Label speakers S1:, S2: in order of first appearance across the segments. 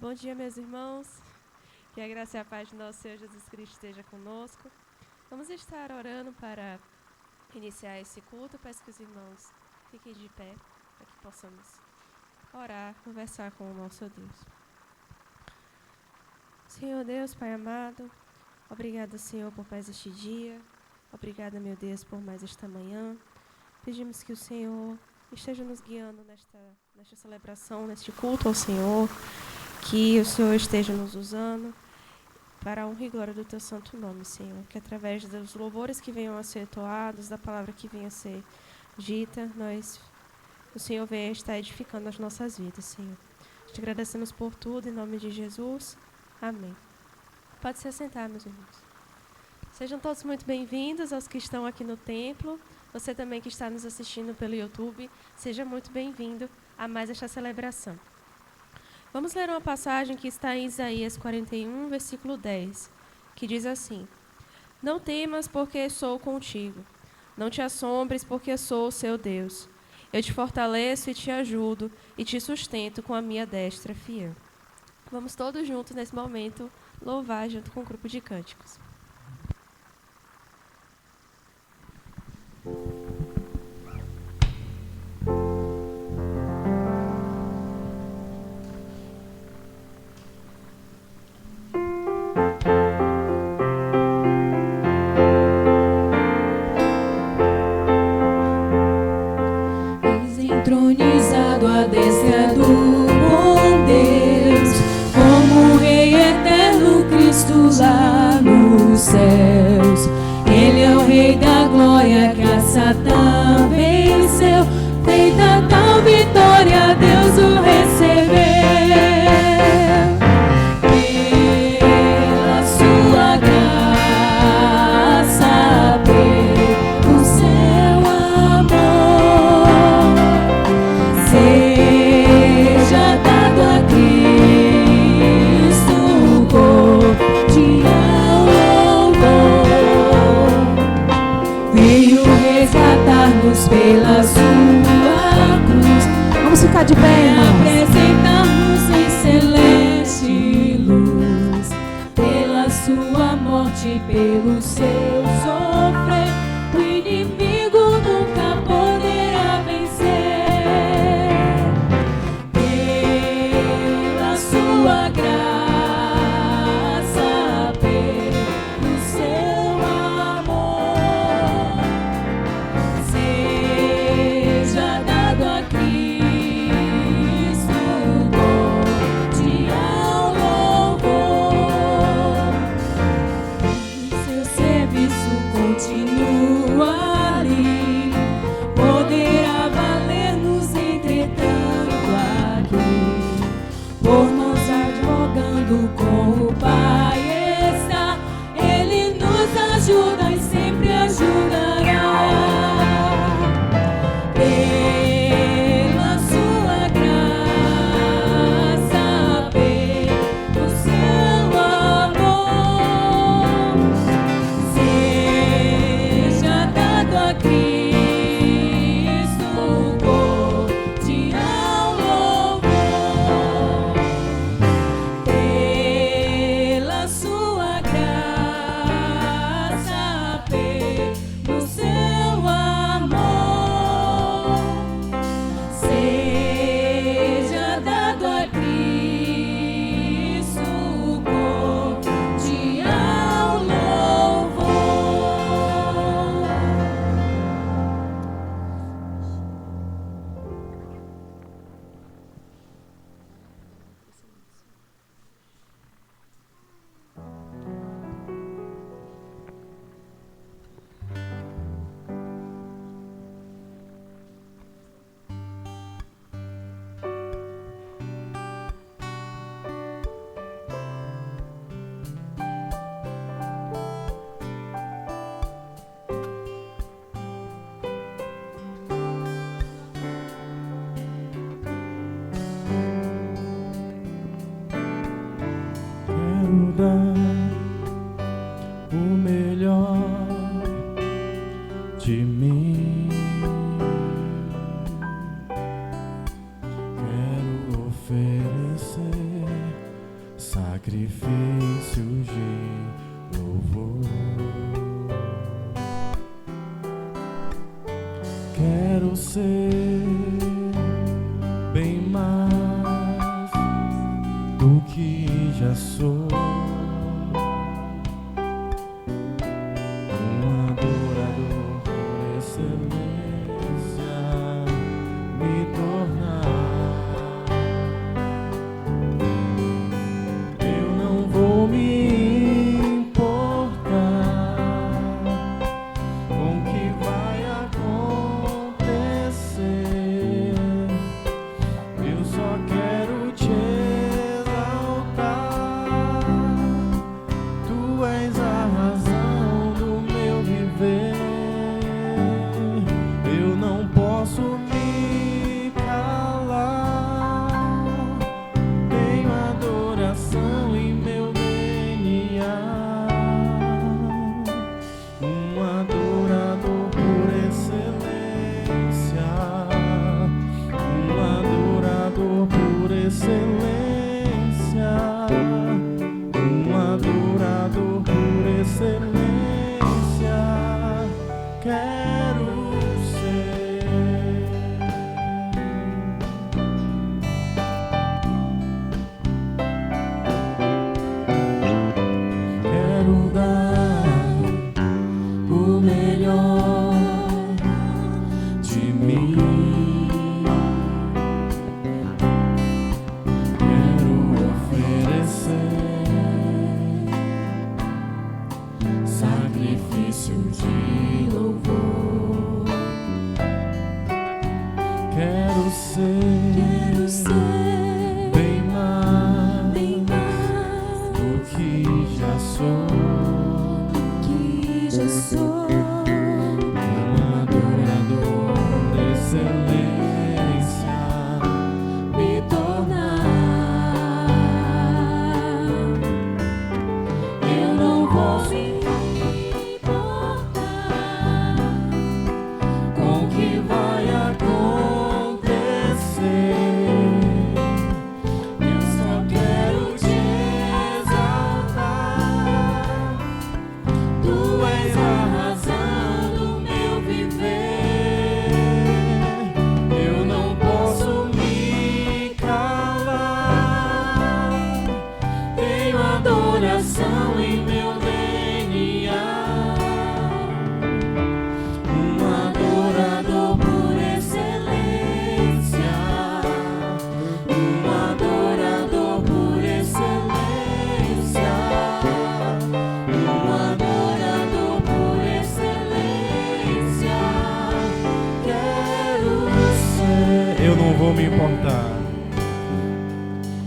S1: Bom dia, meus irmãos. Que a graça e a paz de nosso Senhor Jesus Cristo esteja conosco. Vamos estar orando para iniciar esse culto. Peço que os irmãos fiquem de pé para que possamos orar, conversar com o nosso Deus. Senhor Deus, Pai amado, obrigada, Senhor, por mais este dia. Obrigada, meu Deus, por mais esta manhã. Pedimos que o Senhor esteja nos guiando nesta celebração, neste culto ao Senhor. Que o Senhor esteja nos usando para a honra e glória do Teu santo nome, Senhor. Que através dos louvores que venham a ser entoados, da palavra que venha a ser dita, o Senhor venha estar edificando as nossas vidas, Senhor. Te agradecemos por tudo, em nome de Jesus. Amém. Pode se assentar, meus irmãos. Sejam todos muito bem-vindos aos que estão aqui no templo. Você também que está nos assistindo pelo YouTube, seja muito bem-vindo a mais esta celebração. Vamos ler uma passagem que está em Isaías 41, versículo 10, que diz assim: Não temas, porque sou contigo. Não te assombres, porque sou o seu Deus. Eu te fortaleço e te ajudo, e te sustento com a minha destra fiel. Vamos todos juntos, nesse momento, louvar junto com o grupo de cânticos.
S2: Entronizado à destra do bom Deus, como Rei eterno Cristo lá nos céus. Ele é o Rei da glória que a Satã venceu. Feita tal vitória, Deus o recebeu. Pela sua graça, pelo seu amor, seja dado a Cristo cordial louvor. Veio resgatar-nos pela sua cruz.
S3: Vamos ficar de pé, irmãos.
S2: Apresentar-nos em celeste luz. Pela sua morte, pelo seu sofrer, o inimigo nunca poderá vencer. Pela sua graça, pelo seu amor, seja dado a Cristo cordial louvor. Seu serviço continua ali, poderá valer-nos entretanto aqui. Por nós advogando com o Pai está, Ele nos ajuda e sempre ajudará. Pela sua graça, pelo seu amor, seja dado a Cristo cordial louvor. Pela sua graça, pelo seu amor, seja dado a Cristo cordial louvor.
S4: Quero dar o melhor de mim. Quero oferecer sacrifício de louvor. Quero ser bem mais do que já sou, um adorador por excelência me tornar. Eu não vou me importar com o que vai acontecer. Eu só quero te exaltar. Tu és a razão do meu viver. Eu não posso me calar. Tenho adoração em meu DNA. Um adorador por excelência. Um adorador por excelência. Um adorador por excelência. Quero ser. Quero dar o melhor de mim. Quero oferecer sacrifício de louvor. Quero ser bem mais do que já sou. Um adorador por excelência me tornar. Eu não vou me importar com o que vai acontecer. Eu só quero te exaltar. Tu és a razão do meu viver. Eu não posso me calar. Tenho adoração em meu DNA. Um adorador por excelência. Um adorador por excelência. Um adorador por excelência. Quero ser. Eu não vou me importar.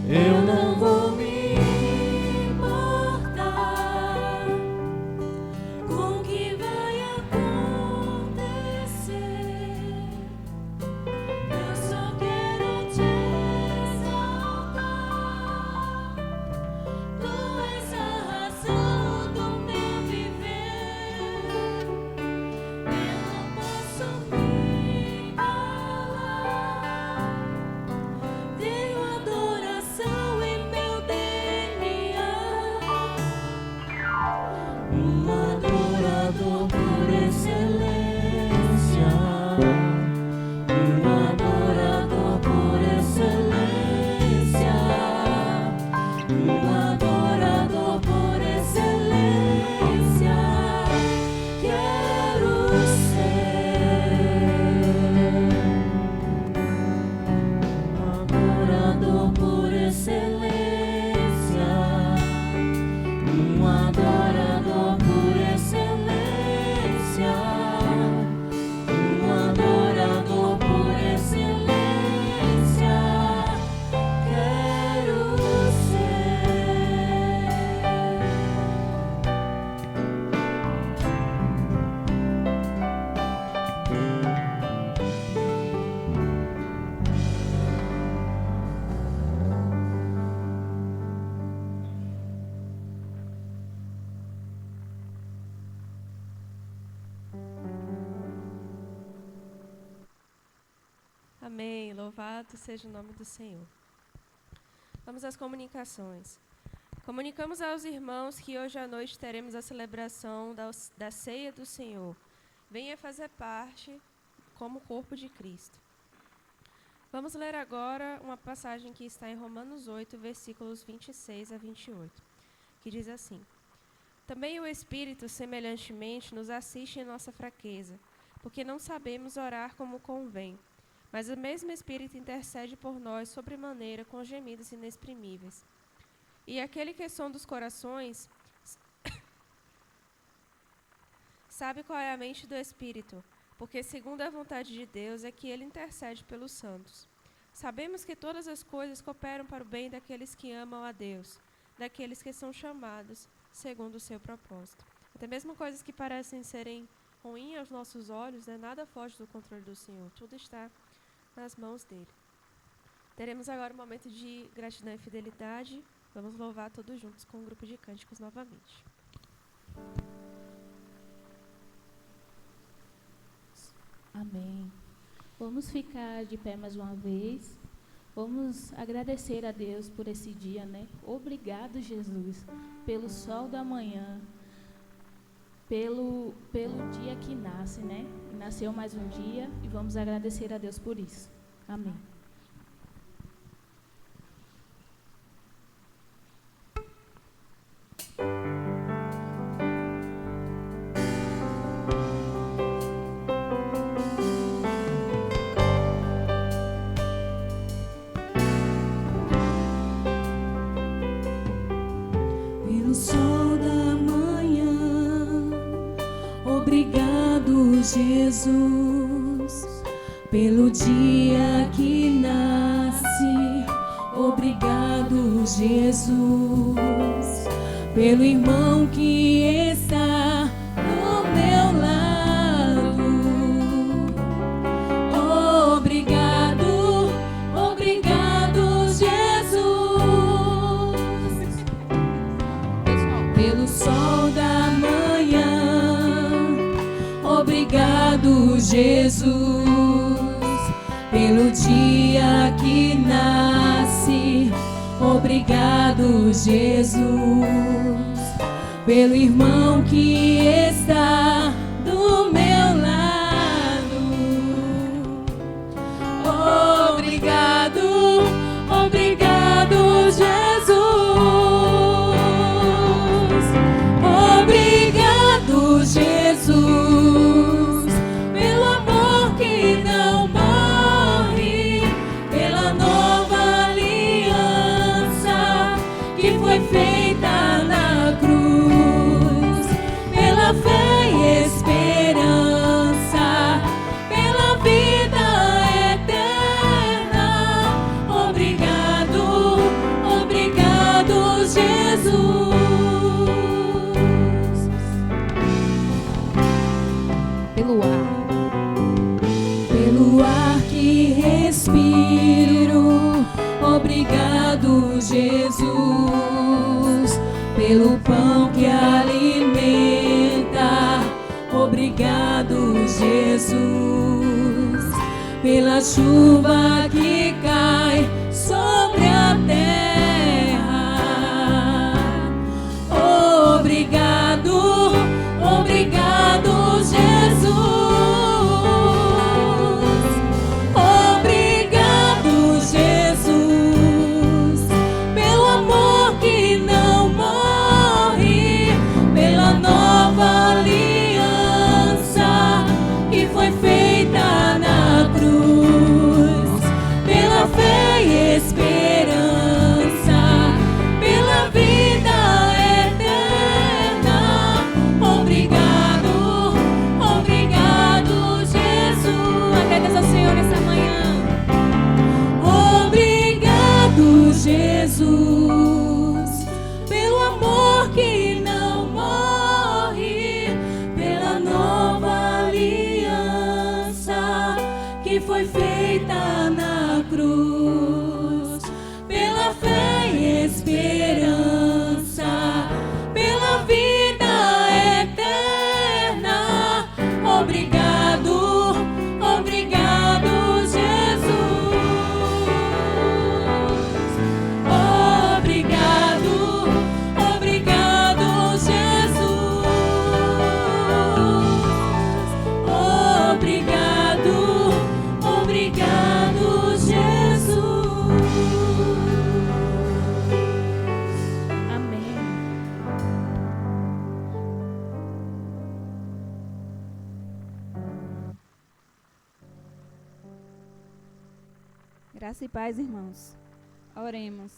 S4: Eu não vou me importar com o que vai acontecer. Eu só quero te exaltar. Tu és a razão do meu viver. Eu não posso me calar. Tenho adoração em meu DNA. Um adorador por excelência. Um adorador por excelência. Um adorador por excelência. Quero ser. Um adorador por excelência. Um adorador por excelência. Um adorador por excelência. Quero ser.
S1: Amém. Louvado seja o nome do Senhor. Vamos às comunicações. Comunicamos aos irmãos que hoje à noite teremos a celebração da ceia do Senhor. Venha fazer parte como corpo de Cristo. Vamos ler agora uma passagem que está em Romanos 8, versículos 26 a 28, que diz assim: Também o Espírito, semelhantemente, nos assiste em nossa fraqueza, porque não sabemos orar como convém. Mas o mesmo Espírito intercede por nós sobremaneira com gemidos inexprimíveis. E aquele que sonda os corações sabe qual é a mente do Espírito, porque segundo a vontade de Deus é que ele intercede pelos santos. Sabemos que todas as coisas cooperam para o bem daqueles que amam a Deus, daqueles que são chamados segundo o seu propósito. Até mesmo coisas que parecem serem ruins aos nossos olhos, nada foge do controle do Senhor. Tudo está nas mãos dele. Teremos agora um momento de gratidão e fidelidade. Vamos louvar todos juntos com um grupo de cânticos novamente.
S2: Amém. Vamos ficar de pé mais uma vez. Vamos agradecer a Deus por esse dia, né? Obrigado, Jesus, pelo sol da manhã, pelo dia que nasce, né? Nasceu mais um dia e vamos agradecer a Deus por isso. Amém.
S3: Pelo sol da manhã, obrigado, Jesus. Pelo dia que nasce, obrigado, Jesus. Pelo irmão que está do meu lado, obrigado, obrigado, Jesus. Pelo sol da manhã, obrigado, Jesus. Pelo dia que nasce, obrigado, Jesus. Pelo irmão que está do meu lado, obrigado, obrigado, Jesus. Obrigado, Jesus, pelo amor que não morre, pela nova aliança que foi feita na cruz, pela fé e esperança, pela vida eterna. Obrigado, obrigado, Jesus. Pelo ar que respiro, obrigado, Jesus. Pelo pão que alimenta, obrigado, Jesus. Pela chuva que cai sobre a terra, obrigado, obrigado, Jesus. Obrigado, Jesus, pelo amor que não morre, pela nova aliança que foi feita na cruz, pela
S2: Graça e paz, irmãos. Oremos.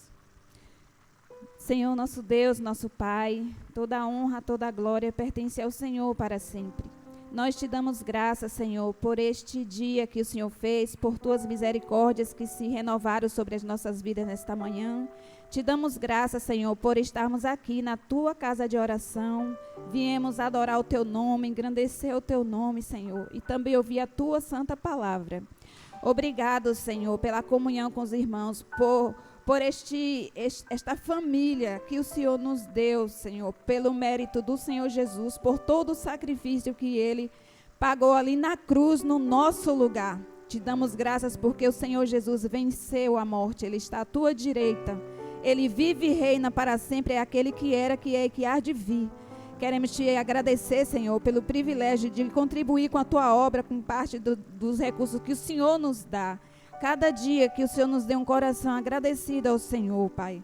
S2: Senhor, nosso Deus, nosso Pai, toda a honra, toda a glória pertence ao Senhor para sempre. Nós te damos graças, Senhor, por este dia que o Senhor fez, por tuas misericórdias que se renovaram sobre as nossas vidas nesta manhã. Te damos graças, Senhor, por estarmos aqui na tua casa de oração. Viemos adorar o teu nome, engrandecer o teu nome, Senhor, e também ouvir a tua santa palavra. Obrigado, Senhor, pela comunhão com os irmãos, por esta família que o Senhor nos deu, Senhor, pelo mérito do Senhor Jesus, por todo o sacrifício que Ele pagou ali na cruz, no nosso lugar. Te damos graças porque o Senhor Jesus venceu a morte, Ele está à tua direita. Ele vive e reina para sempre, é aquele que era, que é e que há de vir. Queremos te agradecer, Senhor, pelo privilégio de contribuir com a tua obra, com parte dos recursos que o Senhor nos dá. Cada dia que o Senhor nos dê um coração agradecido ao Senhor, Pai.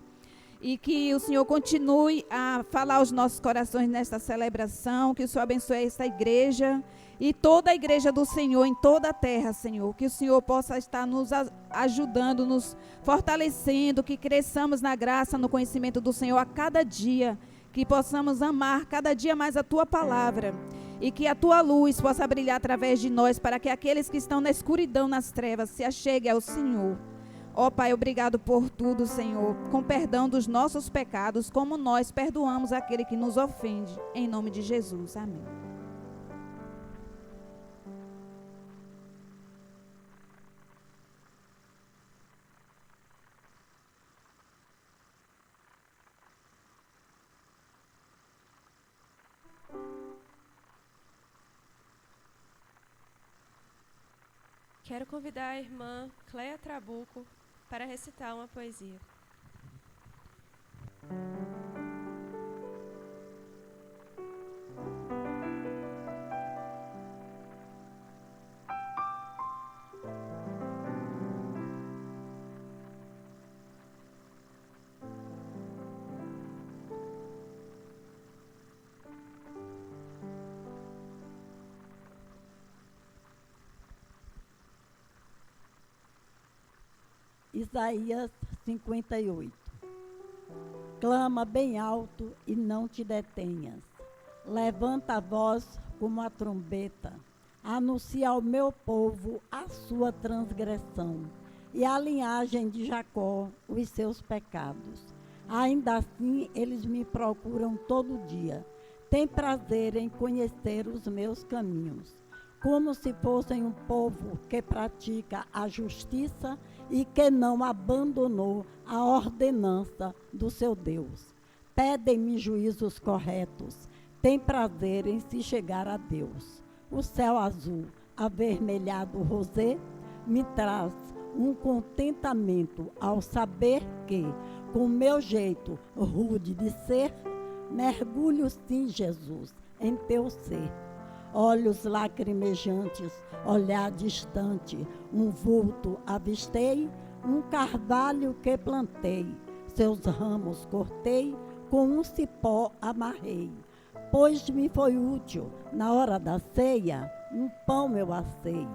S2: E que o Senhor continue a falar aos nossos corações nesta celebração, que o Senhor abençoe esta igreja e toda a igreja do Senhor em toda a terra, Senhor. Que o Senhor possa estar nos ajudando, nos fortalecendo, que cresçamos na graça, no conhecimento do Senhor a cada dia. Que possamos amar cada dia mais a tua palavra e que a tua luz possa brilhar através de nós para que aqueles que estão na escuridão, nas trevas, se acheguem ao Senhor. Ó Pai, obrigado por tudo, Senhor, com perdão dos nossos pecados, como nós perdoamos aquele que nos ofende. Em nome de Jesus. Amém.
S1: Quero convidar a irmã Cleia Trabuco para recitar uma poesia.
S5: Isaías 58. Clama bem alto e não te detenhas. Levanta a voz como a trombeta. Anuncia ao meu povo a sua transgressão e à linhagem de Jacó os seus pecados. Ainda assim, eles me procuram todo dia. Têm prazer em conhecer os meus caminhos, como se fossem um povo que pratica a justiça e que não abandonou a ordenança do seu Deus. Pedem-me juízos corretos, têm prazer em se chegar a Deus. O céu azul, avermelhado rosé, me traz um contentamento ao saber que, com meu jeito rude de ser, mergulho sim, Jesus, em teu ser. Olhos lacrimejantes, olhar distante, um vulto avistei, um carvalho que plantei, seus ramos cortei, com um cipó amarrei. Pois me foi útil, na hora da ceia, um pão eu assei.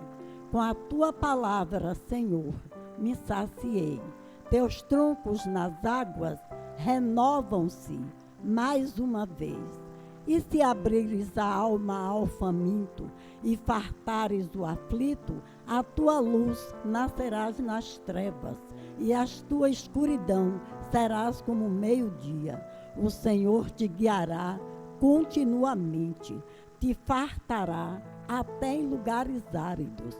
S5: Com a tua palavra, Senhor, me saciei. Teus troncos nas águas renovam-se mais uma vez. E se abrires a alma ao faminto e fartares o aflito, a tua luz nascerás nas trevas, e a tua escuridão serás como meio-dia. O Senhor te guiará continuamente, te fartará até em lugares áridos,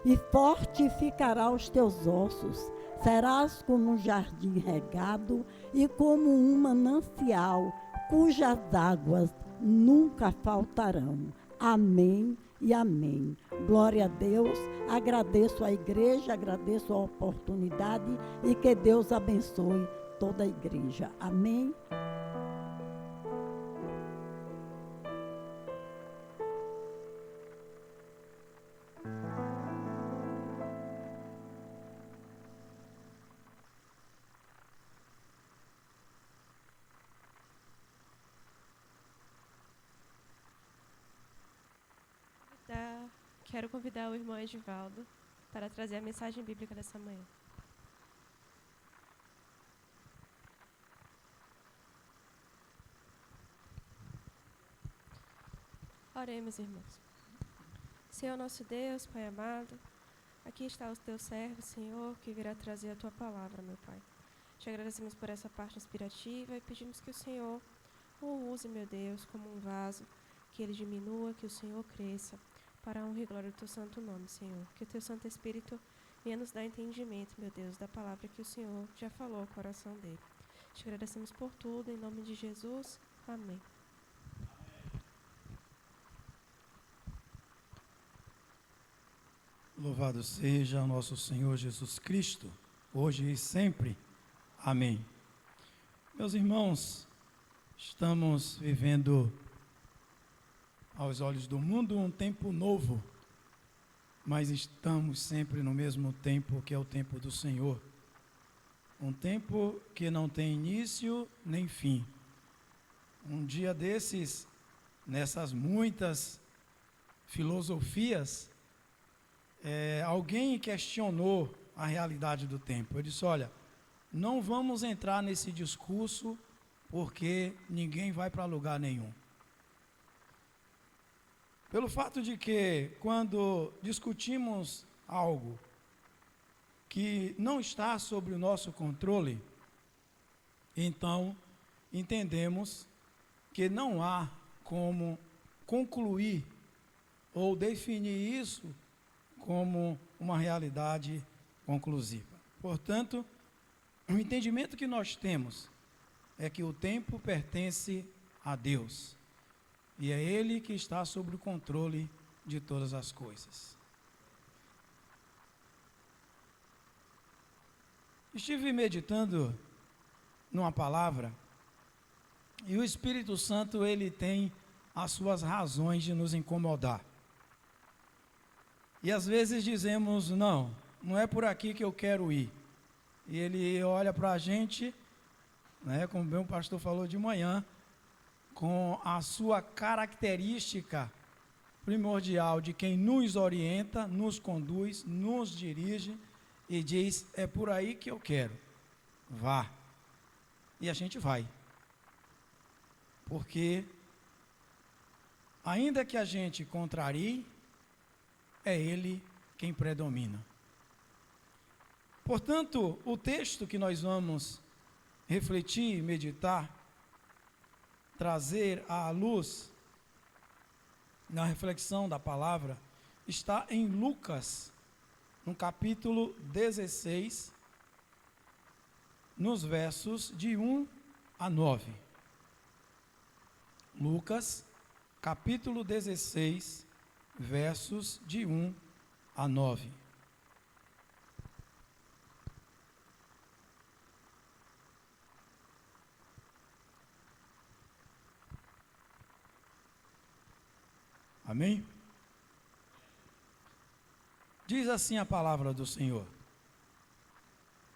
S5: e fortificará os teus ossos. Serás como um jardim regado e como um manancial, cujas águas nunca faltarão. Amém e amém. Glória a Deus. Agradeço a igreja, agradeço a oportunidade e que Deus abençoe toda a igreja. Amém.
S1: Quero convidar o irmão Edivaldo para trazer a mensagem bíblica dessa manhã. Oremos, irmãos. Senhor nosso Deus, Pai amado, aqui está o teu servo, Senhor, que virá trazer a tua palavra, meu Pai. Te agradecemos por essa parte inspirativa e pedimos que o Senhor o use, meu Deus, como um vaso, que ele diminua, que o Senhor cresça, para a honra e glória do teu santo nome, Senhor. Que o teu Santo Espírito venha nos dar entendimento, meu Deus, da palavra que o Senhor já falou ao coração dele. Te agradecemos por tudo, em nome de Jesus. Amém.
S6: Louvado seja o nosso Senhor Jesus Cristo, hoje e sempre. Amém. Meus irmãos, estamos vivendo, aos olhos do mundo, um tempo novo, mas estamos sempre no mesmo tempo que é o tempo do Senhor. Um tempo que não tem início nem fim. Um dia desses, nessas muitas filosofias, alguém questionou a realidade do tempo. Eu disse, olha, não vamos entrar nesse discurso porque ninguém vai para lugar nenhum. Pelo fato de que, quando discutimos algo que não está sob o nosso controle, então entendemos que não há como concluir ou definir isso como uma realidade conclusiva. Portanto, o entendimento que nós temos é que o tempo pertence a Deus e é Ele que está sob o controle de todas as coisas. Estive meditando numa palavra e o Espírito Santo, ele tem as suas razões de nos incomodar. E às vezes dizemos, não é por aqui que eu quero ir. E ele olha para a gente, como bem o pastor falou de manhã, com a sua característica primordial de quem nos orienta, nos conduz, nos dirige e diz, é por aí que eu quero, vá. E a gente vai. Porque, ainda que a gente contrarie, é Ele quem predomina. Portanto, o texto que nós vamos refletir, meditar, trazer à luz na reflexão da palavra, está em Lucas, no capítulo 16, nos versos de 1 a 9. Lucas, capítulo 16, versos de 1 a 9. Amém? Diz assim a palavra do Senhor.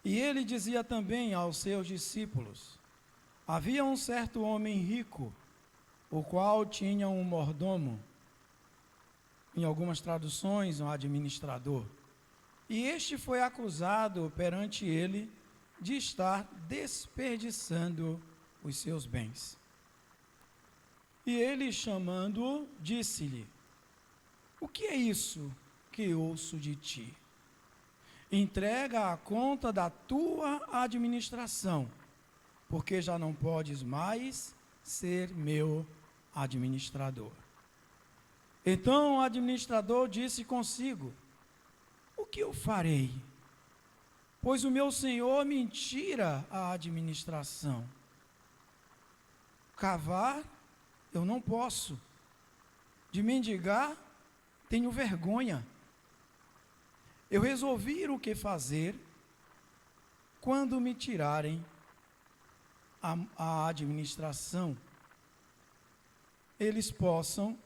S6: E ele dizia também aos seus discípulos: havia um certo homem rico, o qual tinha um mordomo, em algumas traduções, um administrador. E este foi acusado perante ele de estar desperdiçando os seus bens. E ele, chamando-o, disse-lhe: o que é isso que ouço de ti? Entrega a conta da tua administração, porque já não podes mais ser meu administrador. Então o administrador disse consigo: o que eu farei? Pois o meu senhor me tira a administração. Cavar eu não posso, de mendigar tenho vergonha. Eu resolvi o que fazer quando me tirarem a administração, eles possam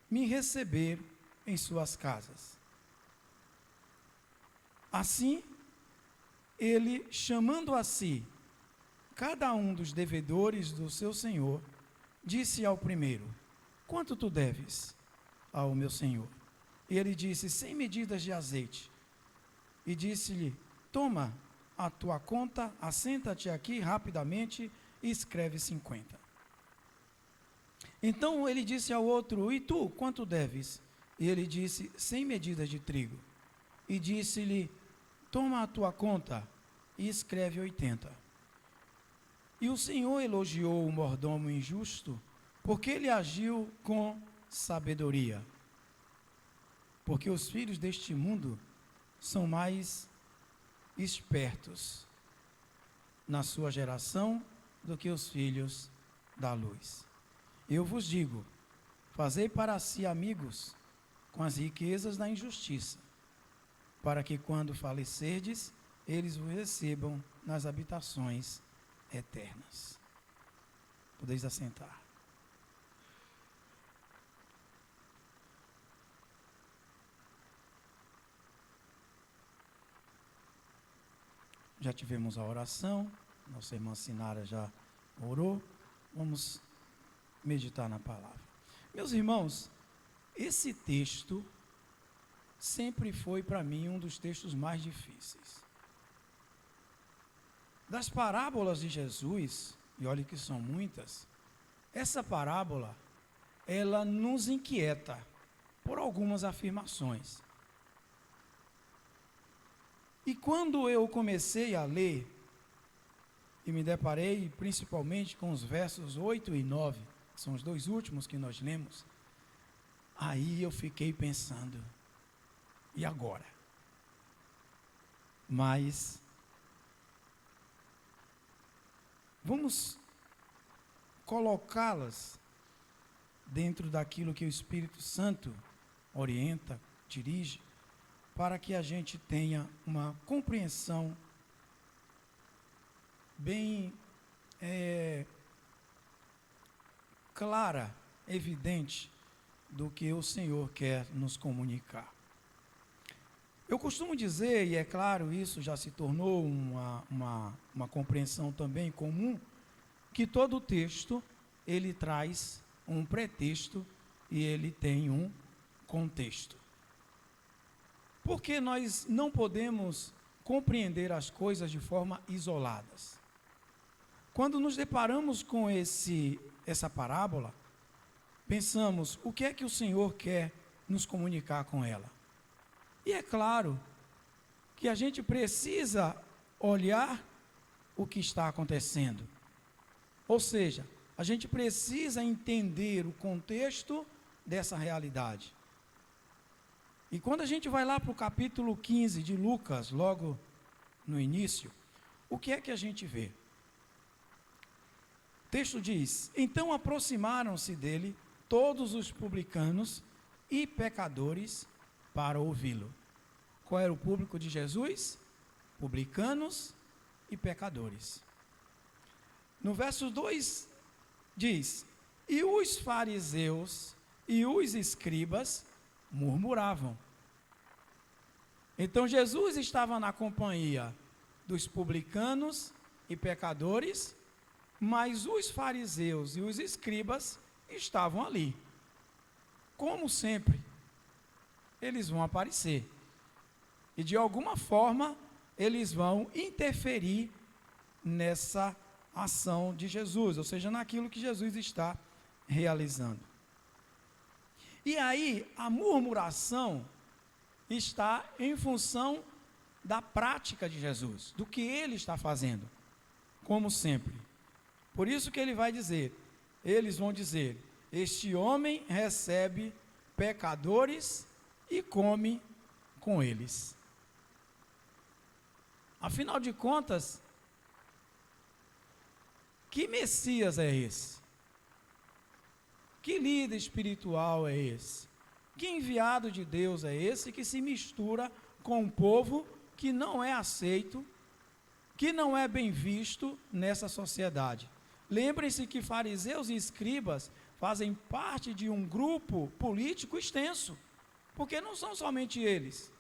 S6: me receber em suas casas. Assim, ele, chamando a si cada um dos devedores do seu senhor, disse ao primeiro: quanto tu deves ao meu senhor? E ele disse: 100 medidas de azeite. E disse-lhe: toma a tua conta, assenta-te aqui rapidamente e escreve 50. Então ele disse ao outro: e tu, quanto deves? E ele disse: 100 medidas de trigo. E disse-lhe: toma a tua conta e escreve 80. E o Senhor elogiou o mordomo injusto, porque ele agiu com sabedoria. Porque os filhos deste mundo são mais espertos na sua geração do que os filhos da luz. Eu vos digo: fazei para si amigos com as riquezas da injustiça, para que quando falecerdes, eles vos recebam nas habitações eternas. Podeis assentar. Já tivemos a oração, nossa irmã Sinara já orou, vamos meditar na palavra. Meus irmãos, esse texto sempre foi para mim um dos textos mais difíceis. Das parábolas de Jesus, e olha que são muitas, essa parábola, ela nos inquieta por algumas afirmações. E quando eu comecei a ler, e me deparei principalmente com os versos 8 e 9, que são os dois últimos que nós lemos, aí eu fiquei pensando, e agora? Mas vamos colocá-las dentro daquilo que o Espírito Santo orienta, dirige, para que a gente tenha uma compreensão bem clara, evidente, do que o Senhor quer nos comunicar. Eu costumo dizer, e é claro, isso já se tornou uma compreensão também comum, que todo texto, ele traz um pretexto e ele tem um contexto. Porque nós não podemos compreender as coisas de forma isoladas. Quando nos deparamos com essa parábola, pensamos, o que é que o Senhor quer nos comunicar com ela? E é claro que a gente precisa olhar o que está acontecendo. Ou seja, a gente precisa entender o contexto dessa realidade. E quando a gente vai lá para o capítulo 15 de Lucas, logo no início, o que é que a gente vê? O texto diz: então aproximaram-se dele todos os publicanos e pecadores para ouvi-lo. Qual era o público de Jesus? Publicanos e pecadores. No verso 2 diz: e os fariseus e os escribas murmuravam. Então Jesus estava na companhia dos publicanos e pecadores, mas os fariseus e os escribas estavam ali. Como sempre, eles vão aparecer. E de alguma forma, eles vão interferir nessa ação de Jesus, ou seja, naquilo que Jesus está realizando. E aí, a murmuração está em função da prática de Jesus, do que ele está fazendo, como sempre. Por isso que ele vai dizer, eles vão dizer, este homem recebe pecadores e come com eles. Afinal de contas, que Messias é esse? Que líder espiritual é esse? Que enviado de Deus é esse que se mistura com um povo que não é aceito, que não é bem visto nessa sociedade? Lembrem-se que fariseus e escribas fazem parte de um grupo político extenso, porque não são somente eles.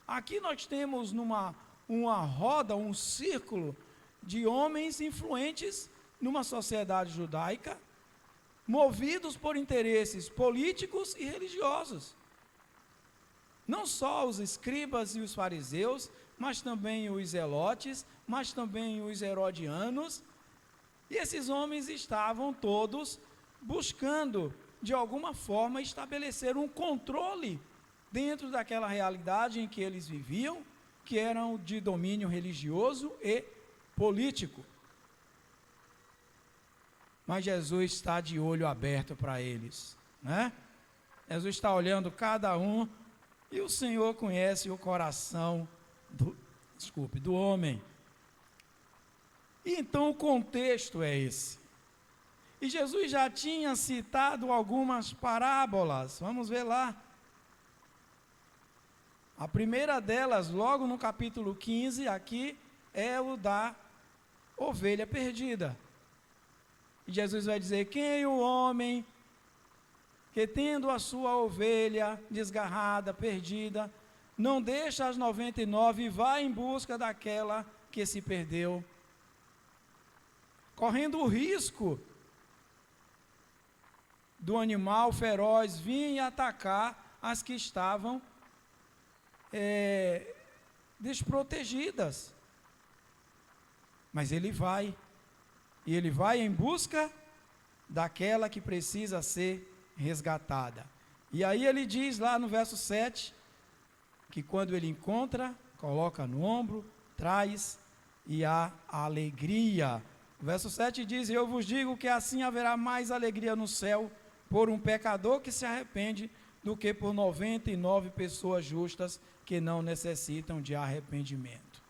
S6: Aqui nós temos uma roda, um círculo de homens influentes numa sociedade judaica, movidos por interesses políticos e religiosos. Não só os escribas e os fariseus, mas também os zelotes, mas também os herodianos. E esses homens estavam todos buscando, de alguma forma, estabelecer um controle dentro daquela realidade em que eles viviam, que eram de domínio religioso e político. Mas Jesus está de olho aberto para eles, né? Jesus está olhando cada um, e o Senhor conhece o coração do homem. E então o contexto é esse. E Jesus já tinha citado algumas parábolas, vamos ver lá. A primeira delas, logo no capítulo 15, aqui, é o da ovelha perdida. E Jesus vai dizer: quem o homem que, tendo a sua ovelha desgarrada, perdida, não deixa as 99 e vai em busca daquela que se perdeu, correndo o risco do animal feroz vir e atacar as que estavam desprotegidas. Mas ele vai, e ele vai em busca daquela que precisa ser resgatada. E aí ele diz lá no verso 7, que quando ele encontra, coloca no ombro, traz, e há alegria. O verso 7 diz: eu vos digo que assim haverá mais alegria no céu por um pecador que se arrepende, do que por 99 pessoas justas que não necessitam de arrependimento.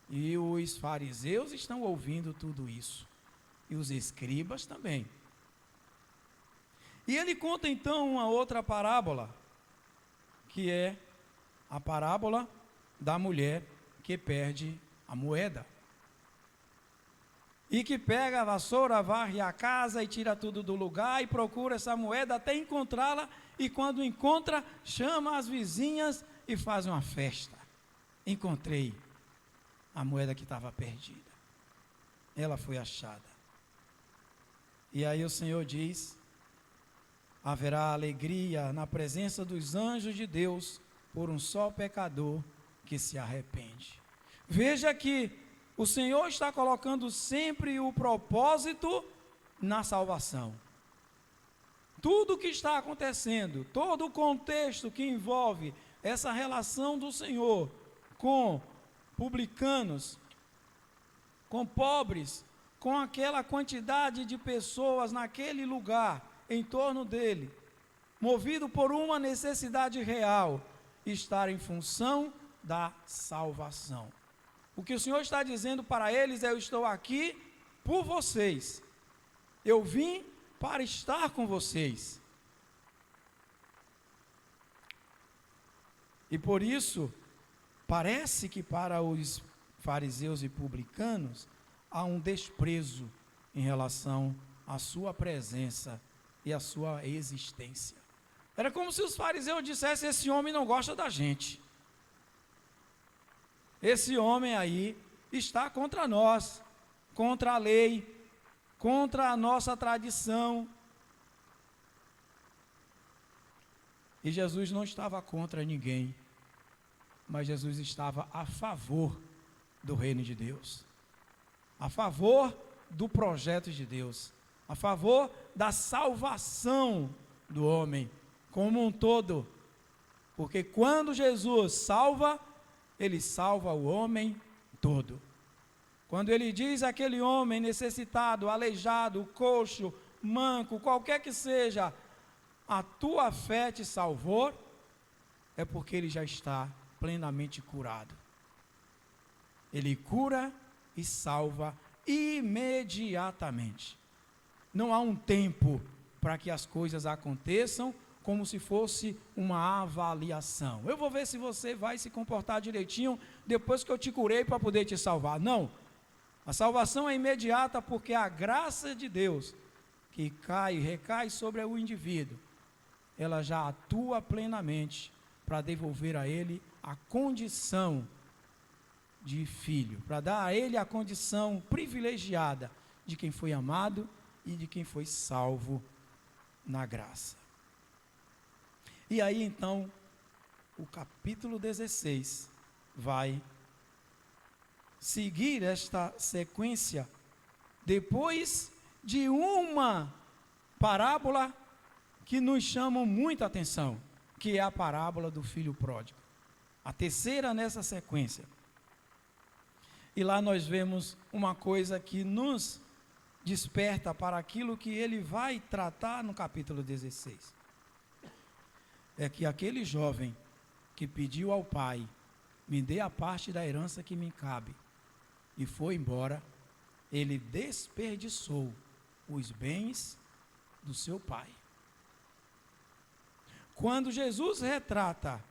S6: E os fariseus estão ouvindo tudo isso, e os escribas também. E ele conta então uma outra parábola, que é a parábola da mulher que perde a moeda. E que pega a vassoura, varre a casa e tira tudo do lugar e procura essa moeda até encontrá-la, e quando encontra, chama as vizinhas e faz uma festa. Encontrei a moeda que estava perdida. Ela foi achada. E aí o Senhor diz: haverá alegria na presença dos anjos de Deus por um só pecador que se arrepende. Veja que o Senhor está colocando sempre o propósito na salvação. Tudo o que está acontecendo, todo o contexto que envolve essa relação do Senhor com publicanos, com pobres, com aquela quantidade de pessoas naquele lugar, em torno dele, movido por uma necessidade real, estar em função da salvação. O que o Senhor está dizendo para eles é: eu estou aqui por vocês, eu vim para estar com vocês. E por isso, parece que para os fariseus e publicanos há um desprezo em relação à sua presença e à sua existência. Era como se os fariseus dissessem: esse homem não gosta da gente. Esse homem aí está contra nós, contra a lei, contra a nossa tradição. E Jesus não estava contra ninguém, mas Jesus estava a favor do reino de Deus, a favor do projeto de Deus, a favor da salvação do homem como um todo. Porque quando Jesus salva, ele salva o homem todo. Quando ele diz àquele homem necessitado, aleijado, coxo, manco, qualquer que seja, a tua fé te salvou, é porque ele já está plenamente curado. Ele cura e salva imediatamente. Não há um tempo para que as coisas aconteçam, como se fosse uma avaliação. Eu vou ver se você vai se comportar direitinho depois que eu te curei para poder te salvar. Não. A salvação é imediata, porque a graça de Deus que cai e recai sobre o indivíduo, ela já atua plenamente para devolver a ele a condição de filho, para dar a ele a condição privilegiada de quem foi amado e de quem foi salvo na graça. E aí então, o capítulo 16 vai seguir esta sequência, depois de uma parábola que nos chama muita atenção, que é a parábola do filho pródigo. A terceira nessa sequência. E lá nós vemos uma coisa que nos desperta para aquilo que ele vai tratar no capítulo 16. É que aquele jovem que pediu ao pai, me dê a parte da herança que me cabe, e foi embora, ele desperdiçou os bens do seu pai. Quando Jesus retrata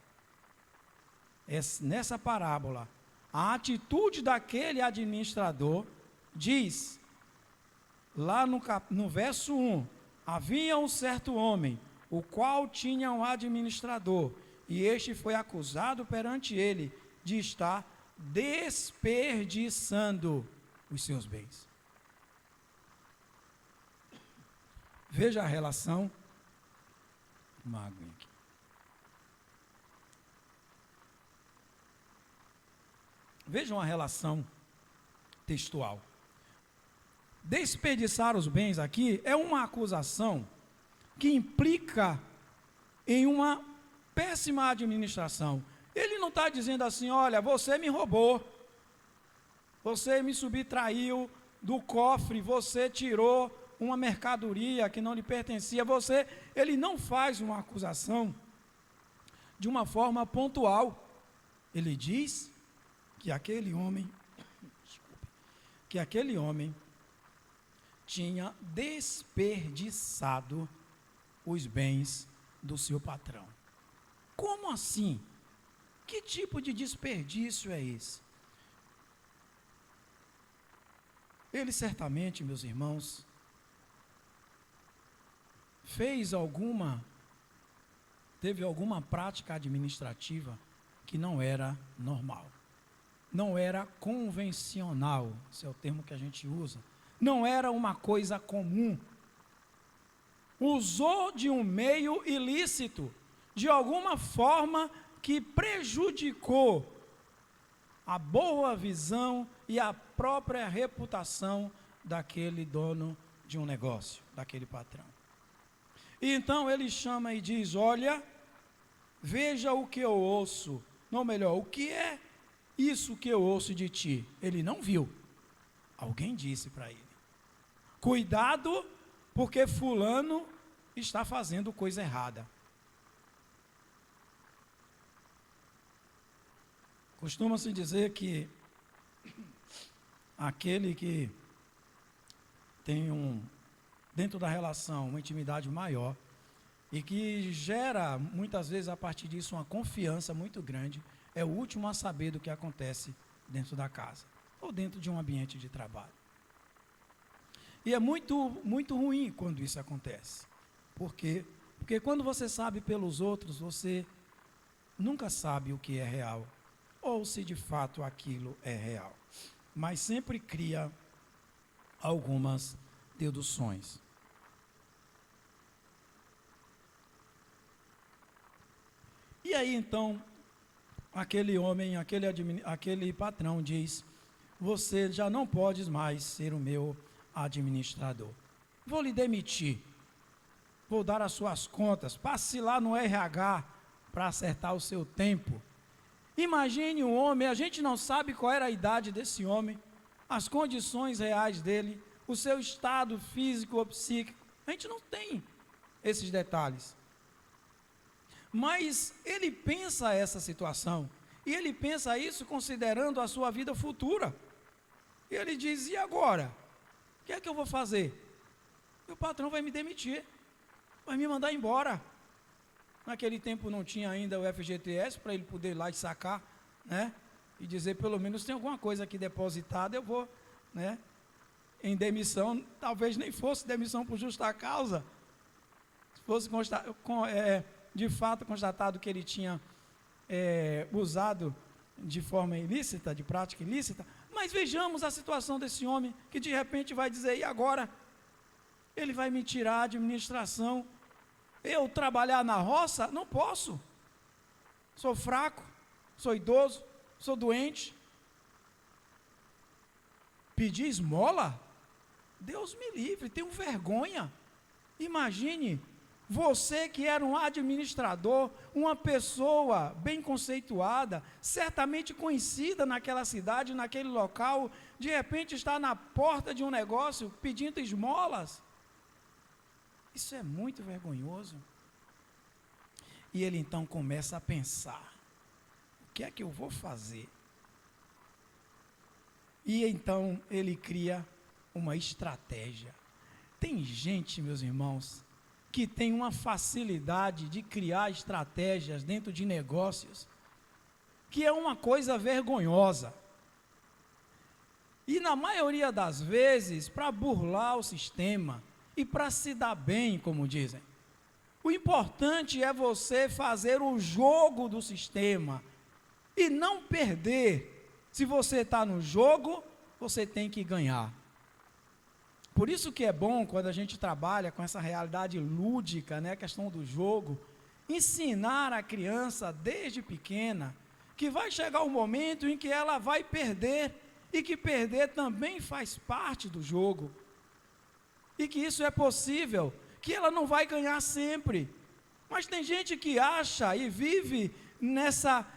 S6: nessa parábola a atitude daquele administrador, diz lá no verso 1, havia um certo homem, o qual tinha um administrador, e este foi acusado perante ele de estar desperdiçando os seus bens. Veja a relação. Uma aguinha aqui. Vejam a relação textual. Desperdiçar os bens aqui é uma acusação que implica em uma péssima administração. Ele não está dizendo assim, olha, você me roubou, você me subtraiu do cofre, você tirou uma mercadoria que não lhe pertencia, ele não faz uma acusação de uma forma pontual. Ele diz que aquele homem tinha desperdiçado os bens do seu patrão. Como assim? Que tipo de desperdício é esse? Ele certamente, meus irmãos, teve alguma prática administrativa que não era normal, não era convencional, esse é o termo que a gente usa, não era uma coisa comum. Usou de um meio ilícito, de alguma forma que prejudicou a boa visão e a própria reputação daquele dono de um negócio, daquele patrão. E então ele chama e diz, olha, veja o que eu ouço, não melhor, o que é isso que eu ouço de ti? Ele não viu, alguém disse para ele, cuidado, porque fulano está fazendo coisa errada. Costuma-se dizer que aquele que tem dentro da relação uma intimidade maior e que gera muitas vezes a partir disso uma confiança muito grande, é o último a saber do que acontece dentro da casa ou dentro de um ambiente de trabalho. E é muito, muito ruim quando isso acontece. Por quê? Porque quando você sabe pelos outros, você nunca sabe o que é real, ou se de fato aquilo é real. Mas sempre cria algumas deduções. E aí então, aquele homem, aquele patrão diz, você já não pode mais ser o meu administrador. Vou lhe demitir. Vou dar as suas contas. Passe lá no RH para acertar o seu tempo. Imagine um homem, a gente não sabe qual era a idade desse homem, as condições reais dele, o seu estado físico ou psíquico. A gente não tem esses detalhes. Mas ele pensa essa situação, e ele pensa isso considerando a sua vida futura. E ele diz, e agora? O que é que eu vou fazer? O patrão vai me demitir, vai me mandar embora. Naquele tempo não tinha ainda o FGTS para ele poder ir lá e sacar, né? E dizer, pelo menos tem alguma coisa aqui depositada, eu vou, né? Em demissão, talvez nem fosse demissão por justa causa. Se fosse de fato constatado que ele tinha usado de forma ilícita, de prática ilícita. Mas vejamos a situação desse homem que de repente vai dizer, e agora? Ele vai me tirar a administração. Eu trabalhar na roça? Não posso. Sou fraco, sou idoso, sou doente. Pedir esmola? Deus me livre, tenho vergonha. Imagine você que era um administrador, uma pessoa bem conceituada, certamente conhecida naquela cidade, naquele local, de repente está na porta de um negócio pedindo esmolas. Isso é muito vergonhoso. E ele então começa a pensar: o que é que eu vou fazer? E então ele cria uma estratégia. Tem gente, meus irmãos, que tem uma facilidade de criar estratégias dentro de negócios, que é uma coisa vergonhosa. E na maioria das vezes, para burlar o sistema e para se dar bem, como dizem. O importante é você fazer o jogo do sistema e não perder. Se você está no jogo, você tem que ganhar. Por isso que é bom, quando a gente trabalha com essa realidade lúdica, né, a questão do jogo, ensinar a criança desde pequena que vai chegar um momento em que ela vai perder, e que perder também faz parte do jogo, e que isso é possível, que ela não vai ganhar sempre. Mas tem gente que acha e vive nessa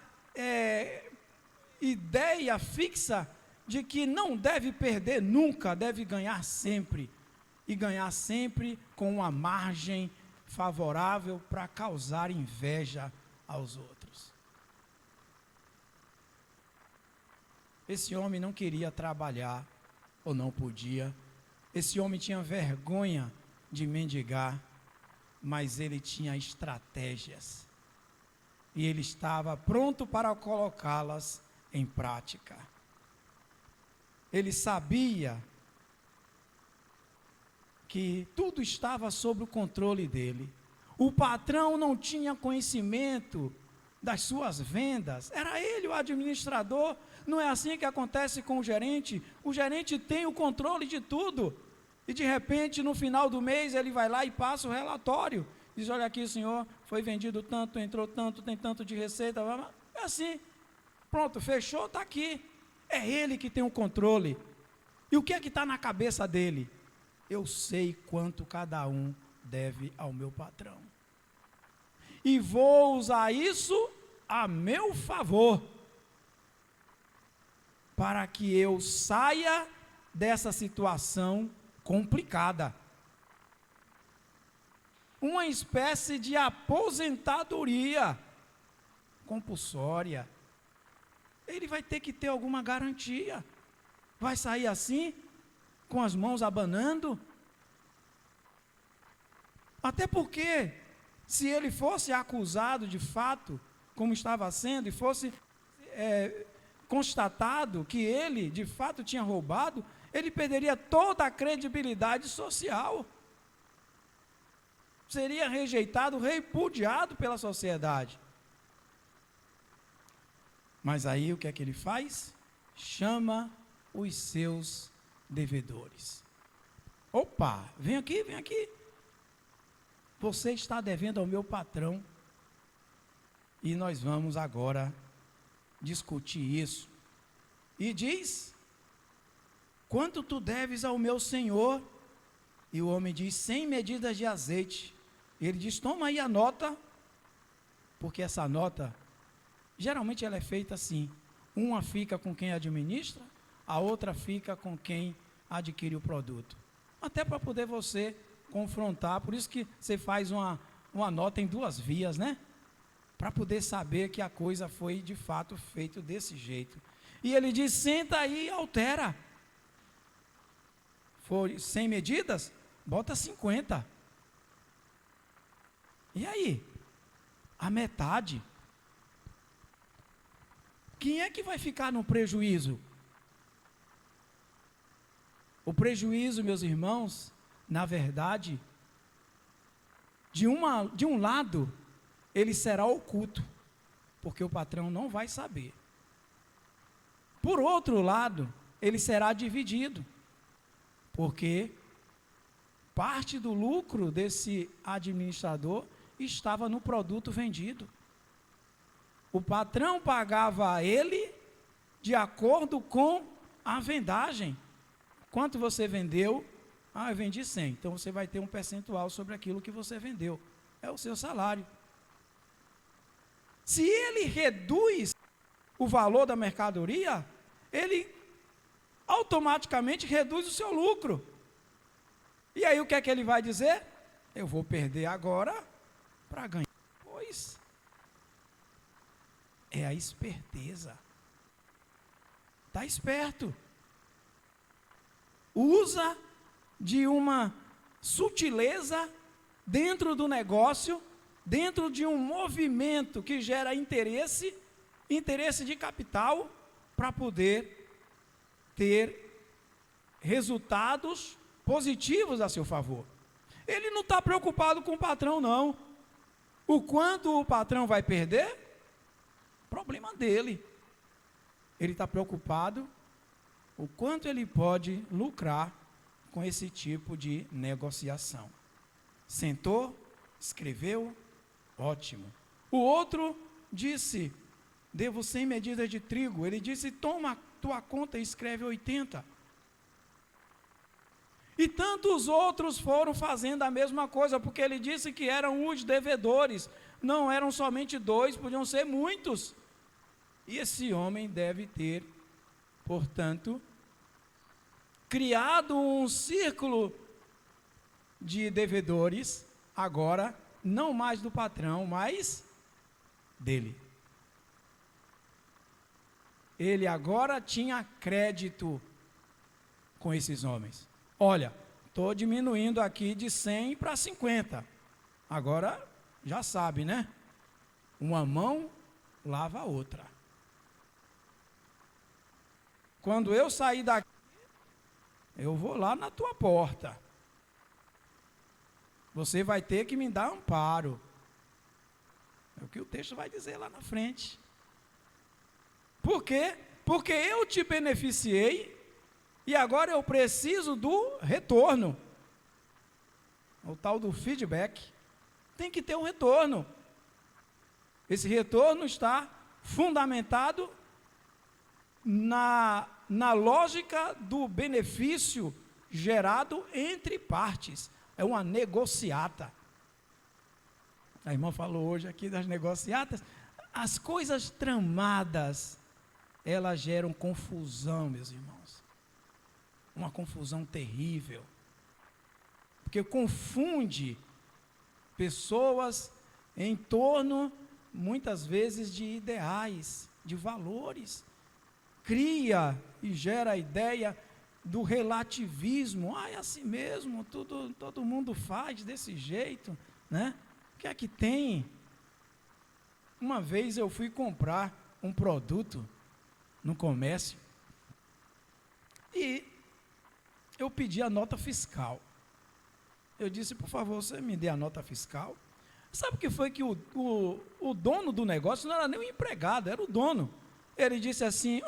S6: ideia fixa de que não deve perder nunca, deve ganhar sempre. E ganhar sempre com uma margem favorável para causar inveja aos outros. Esse homem não queria trabalhar, ou não podia. Esse homem tinha vergonha de mendigar, mas ele tinha estratégias. E ele estava pronto para colocá-las em prática. Ele sabia que tudo estava sob o controle dele. O patrão não tinha conhecimento das suas vendas, era ele o administrador. Não é assim que acontece com o gerente. O gerente tem o controle de tudo, e de repente no final do mês ele vai lá e passa o relatório, diz: olha aqui, senhor, foi vendido tanto, entrou tanto, tem tanto de receita. É assim, pronto, fechou, está aqui. É ele que tem o controle. E o que é que está na cabeça dele? Eu sei quanto cada um deve ao meu patrão, e vou usar isso a meu favor, para que eu saia dessa situação complicada. Uma espécie de aposentadoria compulsória. Ele vai ter que ter alguma garantia. Vai sair assim, com as mãos abanando? Até porque, se ele fosse acusado de fato, como estava sendo, e fosse constatado que ele de fato tinha roubado, ele perderia toda a credibilidade social. Seria rejeitado, repudiado pela sociedade. Mas aí o que é que ele faz? Chama os seus devedores. Opa, vem aqui, vem aqui. Você está devendo ao meu patrão. E nós vamos agora discutir isso. E diz: quanto tu deves ao meu senhor? E o homem diz: 100 medidas de azeite. Ele diz: toma aí a nota, porque essa nota, geralmente ela é feita assim: uma fica com quem administra, a outra fica com quem adquire o produto. Até para poder você confrontar, por isso que você faz uma nota em duas vias, né? Para poder saber que a coisa foi de fato feita desse jeito. E ele diz: senta aí e altera. For 100 medidas, bota 50. E aí? A metade. Quem é que vai ficar no prejuízo? O prejuízo, meus irmãos, na verdade, de um lado, ele será oculto, porque o patrão não vai saber. Por outro lado, ele será dividido, porque parte do lucro desse administrador estava no produto vendido. O patrão pagava a ele de acordo com a vendagem. Quanto você vendeu, Ah, eu vendi 100, então você vai ter um percentual sobre aquilo que você vendeu. É o seu salário. Se ele reduz o valor da mercadoria, ele automaticamente reduz o seu lucro. E aí o que é que ele vai dizer? Eu vou perder agora para ganhar. Pois é a esperteza. Está esperto. Usa de uma sutileza dentro do negócio, dentro de um movimento que gera interesse de capital, para poder ter resultados positivos a seu favor. Ele não está preocupado com o patrão, não. O quanto o patrão vai perder, problema dele. Ele está preocupado o quanto ele pode lucrar com esse tipo de negociação. Sentou, escreveu, ótimo. O outro disse, devo 100 medidas de trigo. Ele disse, toma tua conta e escreve 80. E tantos outros foram fazendo a mesma coisa, porque ele disse que eram os devedores. Não eram somente 2, podiam ser muitos. E esse homem deve ter, portanto, criado um círculo de devedores, agora, não mais do patrão, mas dele. Ele agora tinha crédito com esses homens. Olha, estou diminuindo aqui de 100 para 50. Agora, já sabe, né? Uma mão lava a outra. Quando eu sair daqui, eu vou lá na tua porta. Você vai ter que me dar amparo. É o que o texto vai dizer lá na frente. Por quê? Porque eu te beneficiei e agora eu preciso do retorno. O tal do feedback. Tem que ter um retorno. Esse retorno está fundamentado na lógica do benefício gerado entre partes. É uma negociata. A irmã falou hoje aqui das negociatas. As coisas tramadas, elas geram confusão, meus irmãos. Uma confusão terrível. Porque confunde pessoas em torno, muitas vezes, de ideais, de valores. Cria e gera a ideia do relativismo. É assim mesmo, todo mundo faz desse jeito, né? O que é que tem? Uma vez eu fui comprar um produto no comércio e eu pedi a nota fiscal. Eu disse, por favor, você me dê a nota fiscal. Sabe o que foi que o dono do negócio não era nem o empregado, era o dono. Ele disse assim,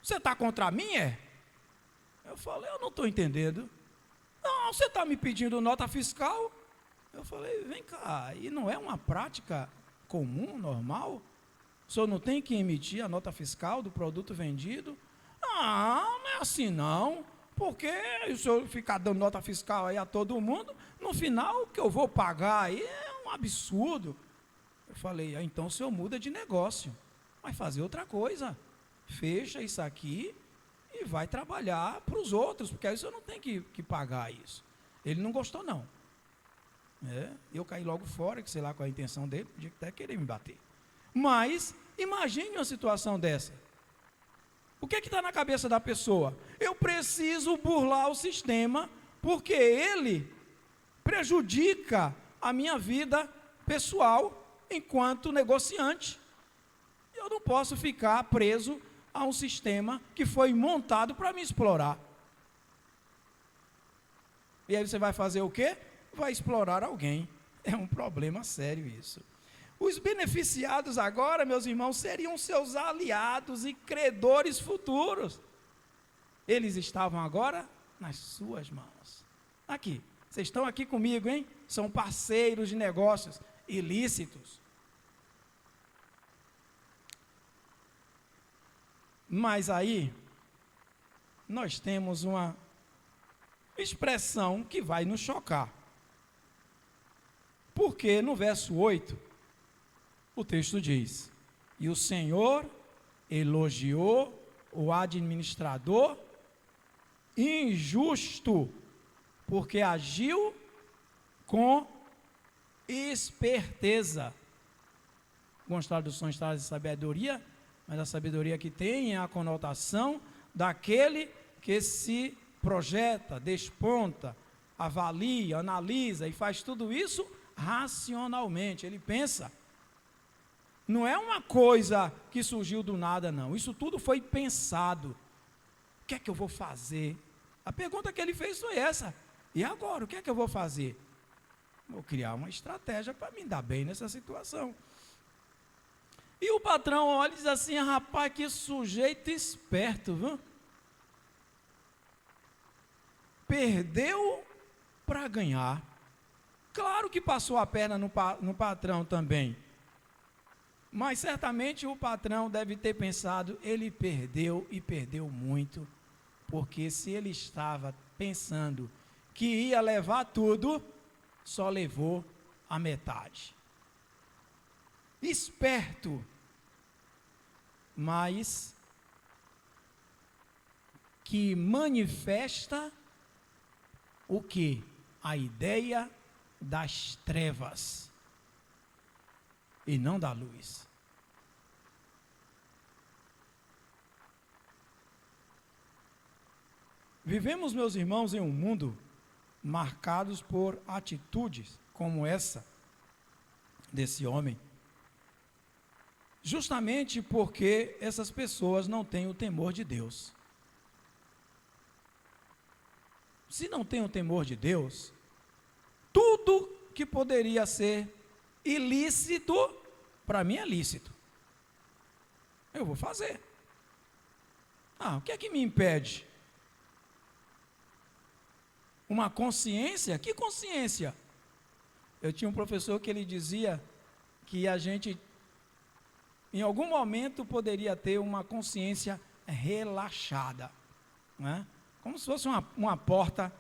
S6: você está contra mim, é? Eu falei, eu não estou entendendo. Não, você está me pedindo nota fiscal? Eu falei, vem cá, e não é uma prática comum, normal? O senhor não tem que emitir a nota fiscal do produto vendido? Não é assim não, porque o senhor ficar dando nota fiscal aí a todo mundo, no final o que eu vou pagar aí é um absurdo. Eu falei, então o senhor muda de negócio, vai fazer outra coisa, fecha isso aqui e vai trabalhar para os outros, porque aí o senhor não tem que pagar isso. Ele não gostou não. Eu caí logo fora, que sei lá qual é a intenção dele, podia até querer me bater. Mas, imagine uma situação dessa. O que está na cabeça da pessoa? Eu preciso burlar o sistema, porque ele prejudica a minha vida pessoal enquanto negociante. Eu não posso ficar preso a um sistema que foi montado para me explorar. E aí você vai fazer o quê? Vai explorar alguém. É um problema sério isso. Os beneficiados agora, meus irmãos, seriam seus aliados e credores futuros. Eles estavam agora nas suas mãos. Aqui, vocês estão aqui comigo, hein? São parceiros de negócios ilícitos. Mas aí, nós temos uma expressão que vai nos chocar. Porque no verso 8, o texto diz: e o Senhor elogiou o administrador injusto, porque agiu com esperteza. Algumas traduções trazem sabedoria, mas a sabedoria que tem é a conotação daquele que se projeta, desponta, avalia, analisa e faz tudo isso racionalmente. Ele pensa. Não é uma coisa que surgiu do nada, não. Isso tudo foi pensado. O que é que eu vou fazer? A pergunta que ele fez foi essa. E agora, o que é que eu vou fazer? Vou criar uma estratégia para me dar bem nessa situação. E o patrão olha e diz assim: rapaz, que sujeito esperto, viu? Perdeu para ganhar. Claro que passou a perna no patrão também. Mas certamente o patrão deve ter pensado: ele perdeu e perdeu muito. Porque se ele estava pensando que ia levar tudo, só levou a metade. Esperto, mas que manifesta o que? A ideia das trevas e não da luz. Vivemos, meus irmãos, em um mundo marcados por atitudes como essa desse homem, justamente porque essas pessoas não têm o temor de Deus. Se não tem o temor de Deus, tudo que poderia ser ilícito, para mim é lícito. Eu vou fazer. O que é que me impede? Uma consciência? Que consciência? Eu tinha um professor que ele dizia que a gente, em algum momento, poderia ter uma consciência relaxada, né? Como se fosse uma porta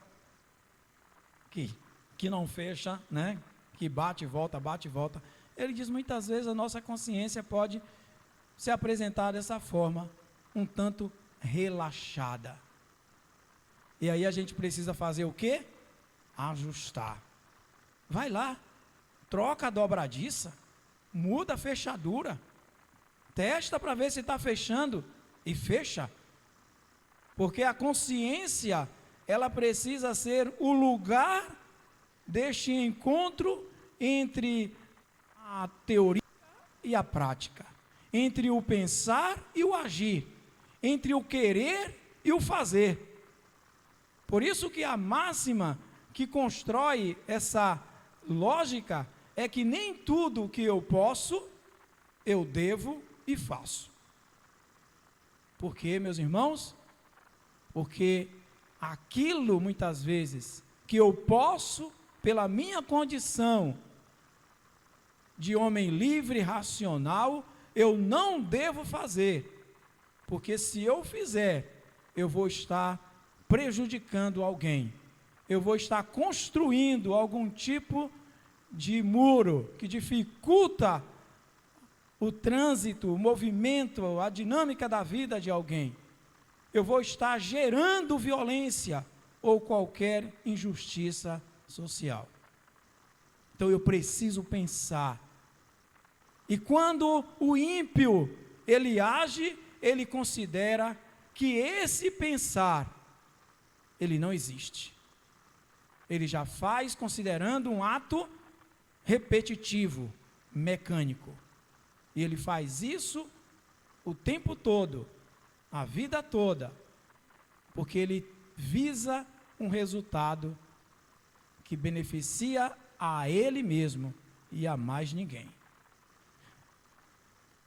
S6: que não fecha, né? Que bate e volta, bate e volta. Ele diz: muitas vezes a nossa consciência pode se apresentar dessa forma, um tanto relaxada. E aí a gente precisa fazer o quê? Ajustar. Vai lá, troca a dobradiça, muda a fechadura, testa para ver se está fechando e fecha. Porque a consciência, ela precisa ser o lugar deste encontro entre a teoria e a prática, entre o pensar e o agir, entre o querer e o fazer. Por isso que a máxima que constrói essa lógica é que nem tudo que eu posso, eu devo e faço. Por quê, meus irmãos? Porque aquilo, muitas vezes, que eu posso, pela minha condição de homem livre e racional, eu não devo fazer. Porque se eu fizer, eu vou estar prejudicando alguém. Eu vou estar construindo algum tipo de muro que dificulta o trânsito, o movimento, a dinâmica da vida de alguém. Eu vou estar gerando violência ou qualquer injustiça social. Então eu preciso pensar. E quando o ímpio, ele age, ele considera que esse pensar, ele não existe. Ele já faz considerando um ato repetitivo, mecânico. E ele faz isso o tempo todo, a vida toda, porque ele visa um resultado que beneficia a ele mesmo e a mais ninguém.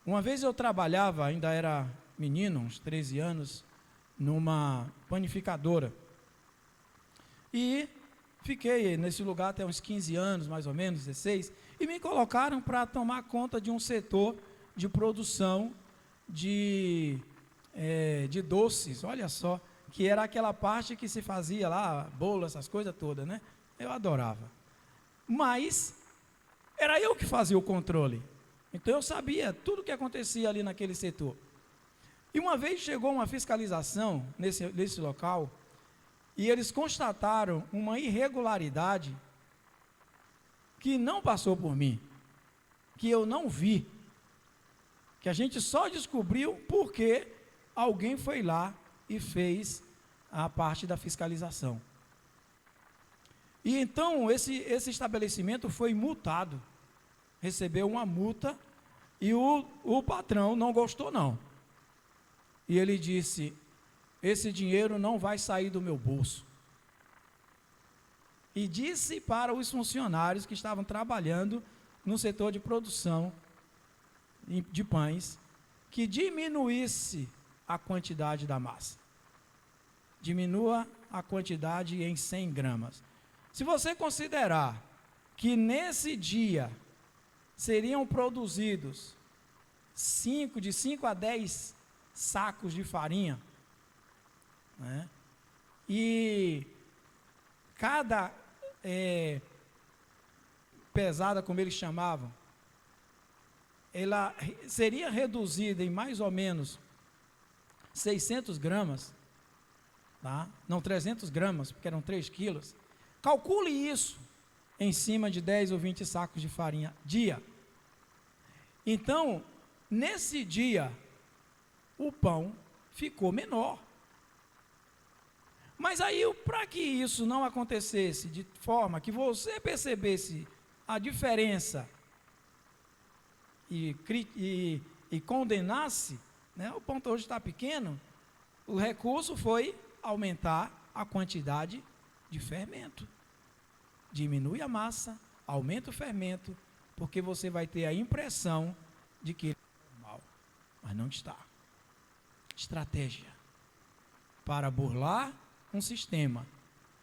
S6: Uma vez eu trabalhava, ainda era menino, uns 13 anos, numa panificadora. E fiquei nesse lugar até uns 15 anos, mais ou menos, 16, e me colocaram para tomar conta de um setor de produção de doces, olha só, que era aquela parte que se fazia lá, bolo, essas coisas todas, né? Eu adorava. Mas era eu que fazia o controle. Então eu sabia tudo o que acontecia ali naquele setor. E uma vez chegou uma fiscalização nesse local, e eles constataram uma irregularidade que não passou por mim, que eu não vi, que a gente só descobriu porque alguém foi lá e fez a parte da fiscalização. E então esse estabelecimento foi multado, recebeu uma multa, e o patrão não gostou não. E ele disse: esse dinheiro não vai sair do meu bolso. E disse para os funcionários que estavam trabalhando no setor de produção de pães, que diminuísse a quantidade da massa. Diminua a quantidade em 100 gramas. Se você considerar que nesse dia seriam produzidos de 5 a 10 sacos de farinha, né? E cada pesada, como eles chamavam, ela seria reduzida em mais ou menos 600 gramas, tá? Não 300 gramas, porque eram 3 quilos. Calcule isso em cima de 10 ou 20 sacos de farinha dia. Então, nesse dia, o pão ficou menor. Mas aí, para que isso não acontecesse de forma que você percebesse a diferença e condenasse, né, o pão hoje está pequeno, o recurso foi aumentar a quantidade de fermento. Diminui a massa, aumenta o fermento, porque você vai ter a impressão de que ele é normal, mas não está. Estratégia para burlar um sistema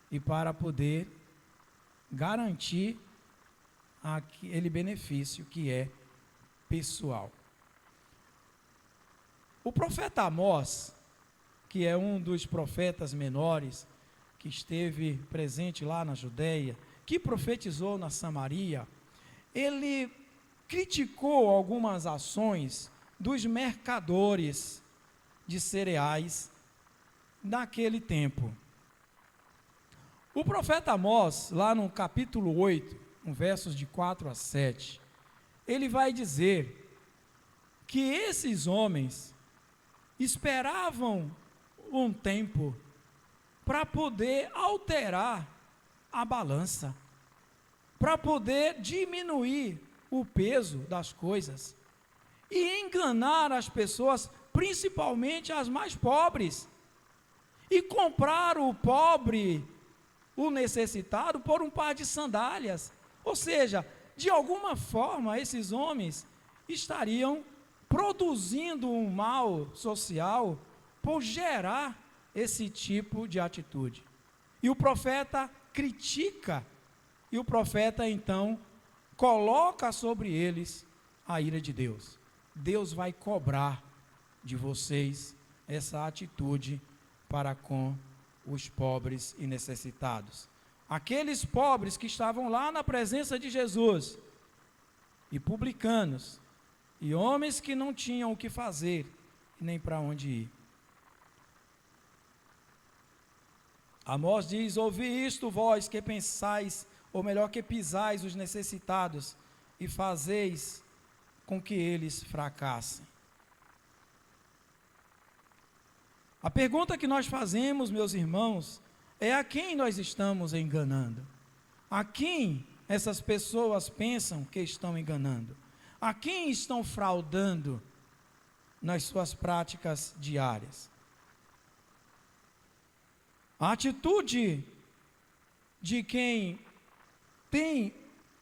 S6: e para poder garantir aquele benefício que é pessoal. O profeta Amós, que é um dos profetas menores que esteve presente lá na Judeia, que profetizou na Samaria, ele criticou algumas ações dos mercadores de cereais naquele tempo. O profeta Amós, lá no capítulo 8, versos de 4 a 7, ele vai dizer que esses homens esperavam um tempo para poder alterar a balança, para poder diminuir o peso das coisas e enganar as pessoas, principalmente as mais pobres, e comprar o pobre, o necessitado, por um par de sandálias. Ou seja, de alguma forma, esses homens estariam produzindo um mal social por gerar esse tipo de atitude. E o profeta critica, e o profeta então coloca sobre eles a ira de Deus. Deus vai cobrar de vocês essa atitude para com os pobres e necessitados. Aqueles pobres que estavam lá na presença de Jesus, e publicanos, e homens que não tinham o que fazer, nem para onde ir. Amós diz: ouvi isto, vós que pensais, ou melhor, que pisais os necessitados, e fazeis com que eles fracassem. A pergunta que nós fazemos, meus irmãos, é: a quem nós estamos enganando? A quem essas pessoas pensam que estão enganando? A quem estão fraudando nas suas práticas diárias? A atitude de quem tem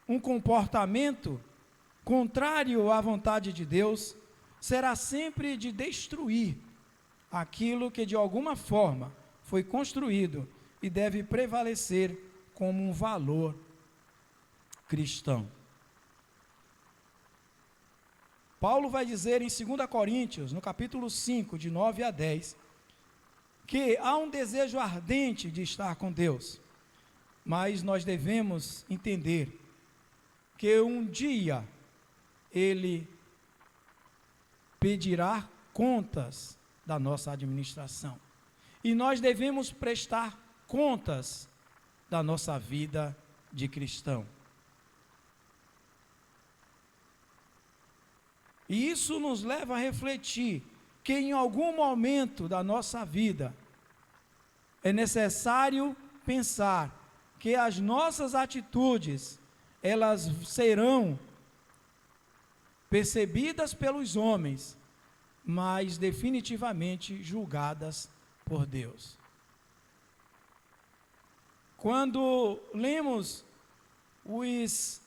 S6: um comportamento contrário à vontade de Deus será sempre de destruir aquilo que de alguma forma foi construído e deve prevalecer como um valor cristão. Paulo vai dizer em 2 Coríntios, no capítulo 5, de 9 a 10, que há um desejo ardente de estar com Deus, mas nós devemos entender que um dia Ele pedirá contas da nossa administração, e nós devemos prestar contas da nossa vida de cristão. E isso nos leva a refletir que em algum momento da nossa vida é necessário pensar que as nossas atitudes, elas serão percebidas pelos homens, mas definitivamente julgadas por Deus. Quando lemos os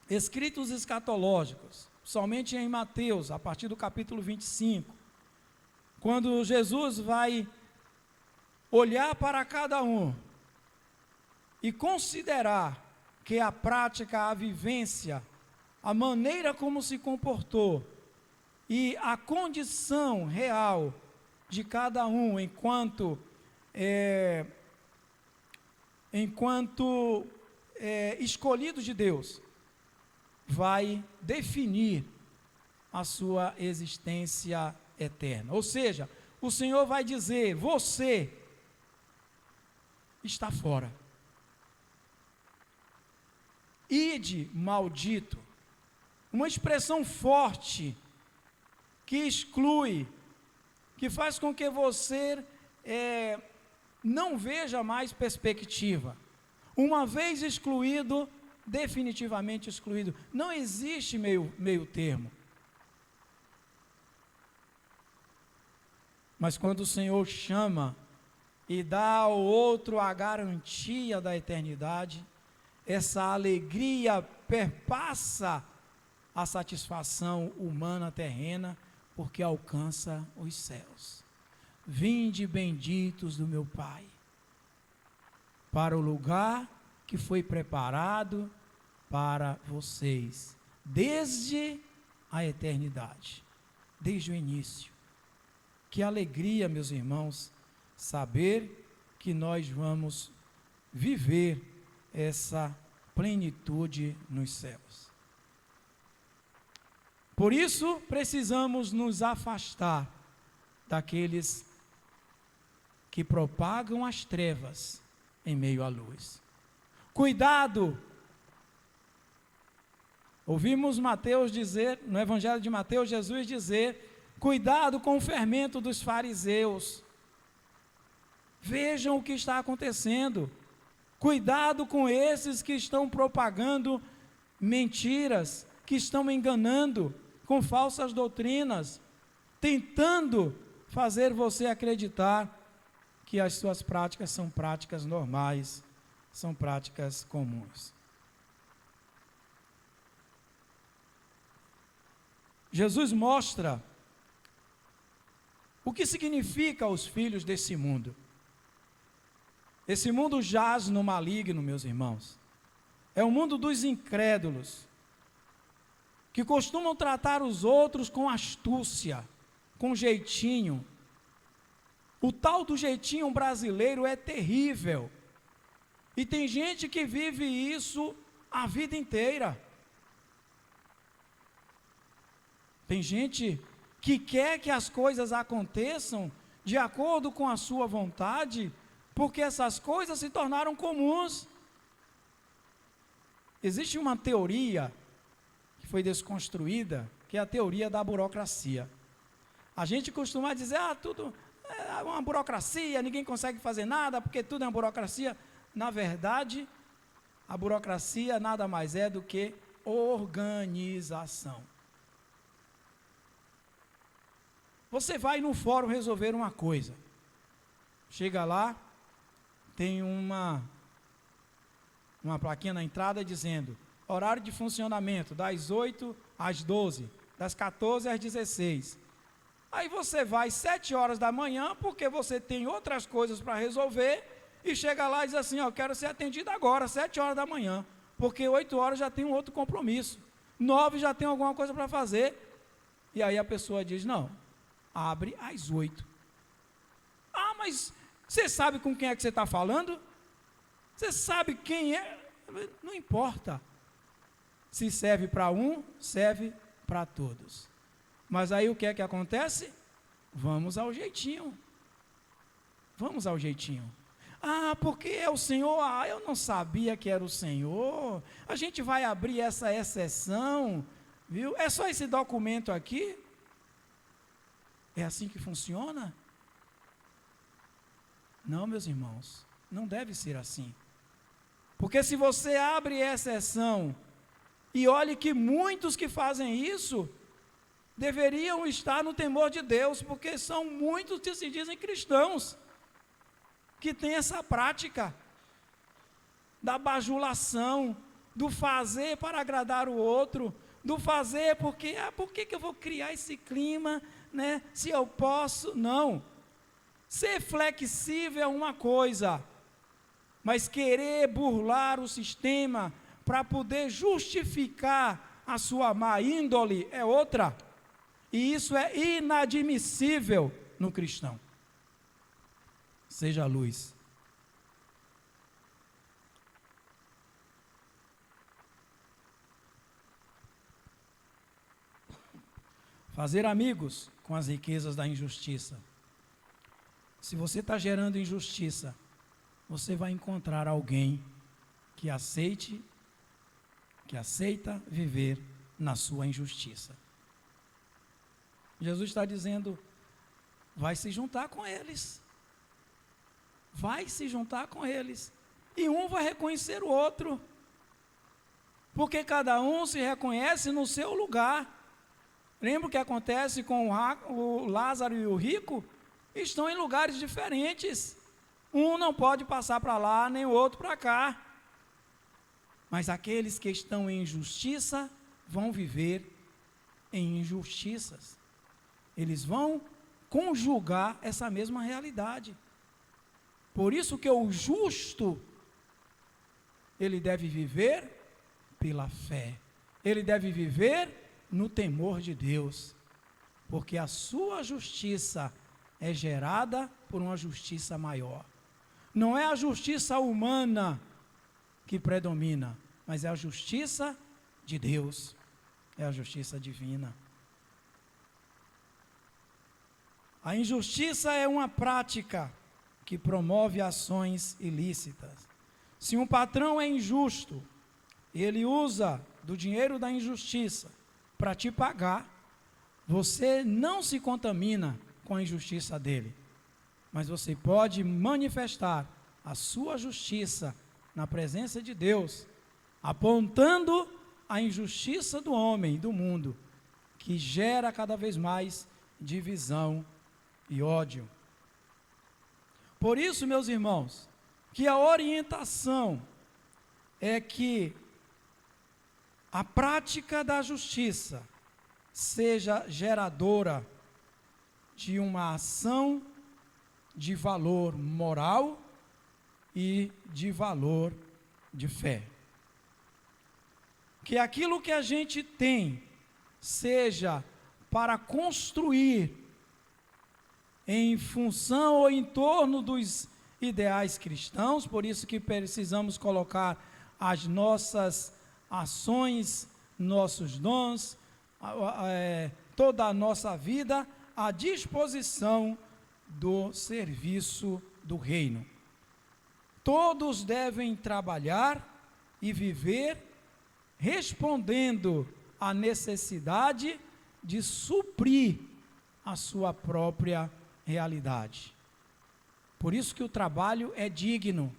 S6: escritos escatológicos, somente em Mateus, a partir do capítulo 25, quando Jesus vai olhar para cada um e considerar que a prática, a vivência, a maneira como se comportou e a condição real de cada um enquanto escolhido de Deus, vai definir a sua existência eterna. Ou seja, o Senhor vai dizer: você está fora. Ide, maldito. Uma expressão forte que exclui, que faz com que você não veja mais perspectiva. Uma vez excluído, definitivamente excluído. Não existe meio termo. Mas quando o Senhor chama e dá ao outro a garantia da eternidade, essa alegria perpassa a satisfação humana terrena, porque alcança os céus. Vinde benditos do meu Pai, para o lugar que foi preparado para vocês, desde a eternidade, desde o início. Que alegria, meus irmãos, saber que nós vamos viver essa plenitude nos céus. Por isso, precisamos nos afastar daqueles que propagam as trevas em meio à luz. Cuidado! Ouvimos Mateus dizer, no Evangelho de Mateus, Jesus dizer: cuidado com o fermento dos fariseus. Vejam o que está acontecendo. Cuidado com esses que estão propagando mentiras, que estão enganando com falsas doutrinas, tentando fazer você acreditar que as suas práticas são práticas normais, são práticas comuns. Jesus mostra o que significa os filhos desse mundo. Esse mundo jaz no maligno, meus irmãos. É o mundo dos incrédulos, que costumam tratar os outros com astúcia, com jeitinho. O tal do jeitinho brasileiro é terrível. E tem gente que vive isso a vida inteira. Tem gente que quer que as coisas aconteçam de acordo com a sua vontade, porque essas coisas se tornaram comuns. Existe uma teoria que foi desconstruída, que é a teoria da burocracia. A gente costuma dizer: tudo é uma burocracia, ninguém consegue fazer nada, porque tudo é uma burocracia. Na verdade, a burocracia nada mais é do que organização. Você vai no fórum resolver uma coisa. Chega lá, tem uma plaquinha na entrada dizendo: horário de funcionamento das 8 às 12, das 14 às 16. Aí você vai 7 horas da manhã, porque você tem outras coisas para resolver, e chega lá e diz assim: eu quero ser atendido agora, 7 horas da manhã, porque 8 horas já tem um outro compromisso, 9 já tem alguma coisa para fazer. E aí a pessoa diz: não, abre às 8. mas você sabe com quem é que você está falando? Você sabe quem é? Não importa. Se serve para um, serve para todos. Mas aí o que é que acontece? Vamos ao jeitinho. Vamos ao jeitinho. Ah, porque é o Senhor? Ah, eu não sabia que era o Senhor. A gente vai abrir essa exceção, viu? É só esse documento aqui? É assim que funciona? Não, meus irmãos, não deve ser assim. Porque se você abre exceção, e olhe que muitos que fazem isso, deveriam estar no temor de Deus, porque são muitos que se dizem cristãos, que têm essa prática da bajulação, do fazer para agradar o outro, do fazer porque, por que eu vou criar esse clima, né, se eu posso? Não. Ser flexível é uma coisa, mas querer burlar o sistema para poder justificar a sua má índole é outra. E isso é inadmissível no cristão. Seja luz. Fazer amigos com as riquezas da injustiça. Se você está gerando injustiça, você vai encontrar alguém que aceita viver na sua injustiça. Jesus está dizendo, vai se juntar com eles. Vai se juntar com eles. E um vai reconhecer o outro. Porque cada um se reconhece no seu lugar. Lembra o que acontece com o Lázaro e o rico? Estão em lugares diferentes. Um não pode passar para lá, nem o outro para cá. Mas aqueles que estão em injustiça vão viver em injustiças. Eles vão conjugar essa mesma realidade. Por isso que o justo, ele deve viver pela fé. Ele deve viver no temor de Deus. Porque a sua justiça é gerada por uma justiça maior. Não é a justiça humana que predomina, mas é a justiça de Deus. É a justiça divina. A injustiça é uma prática que promove ações ilícitas. Se um patrão é injusto, ele usa do dinheiro da injustiça para te pagar, você não se contamina com a injustiça dele, mas você pode manifestar a sua justiça na presença de Deus, apontando a injustiça do homem, do mundo, que gera cada vez mais divisão e ódio. Por isso, meus irmãos, que a orientação é que a prática da justiça seja geradora de uma ação de valor moral e de valor de fé. Que aquilo que a gente tem seja para construir em função ou em torno dos ideais cristãos, por isso que precisamos colocar as nossas ações, nossos dons, toda a nossa vida à disposição do serviço do reino. Todos devem trabalhar e viver respondendo à necessidade de suprir a sua própria realidade. Por isso que o trabalho é digno.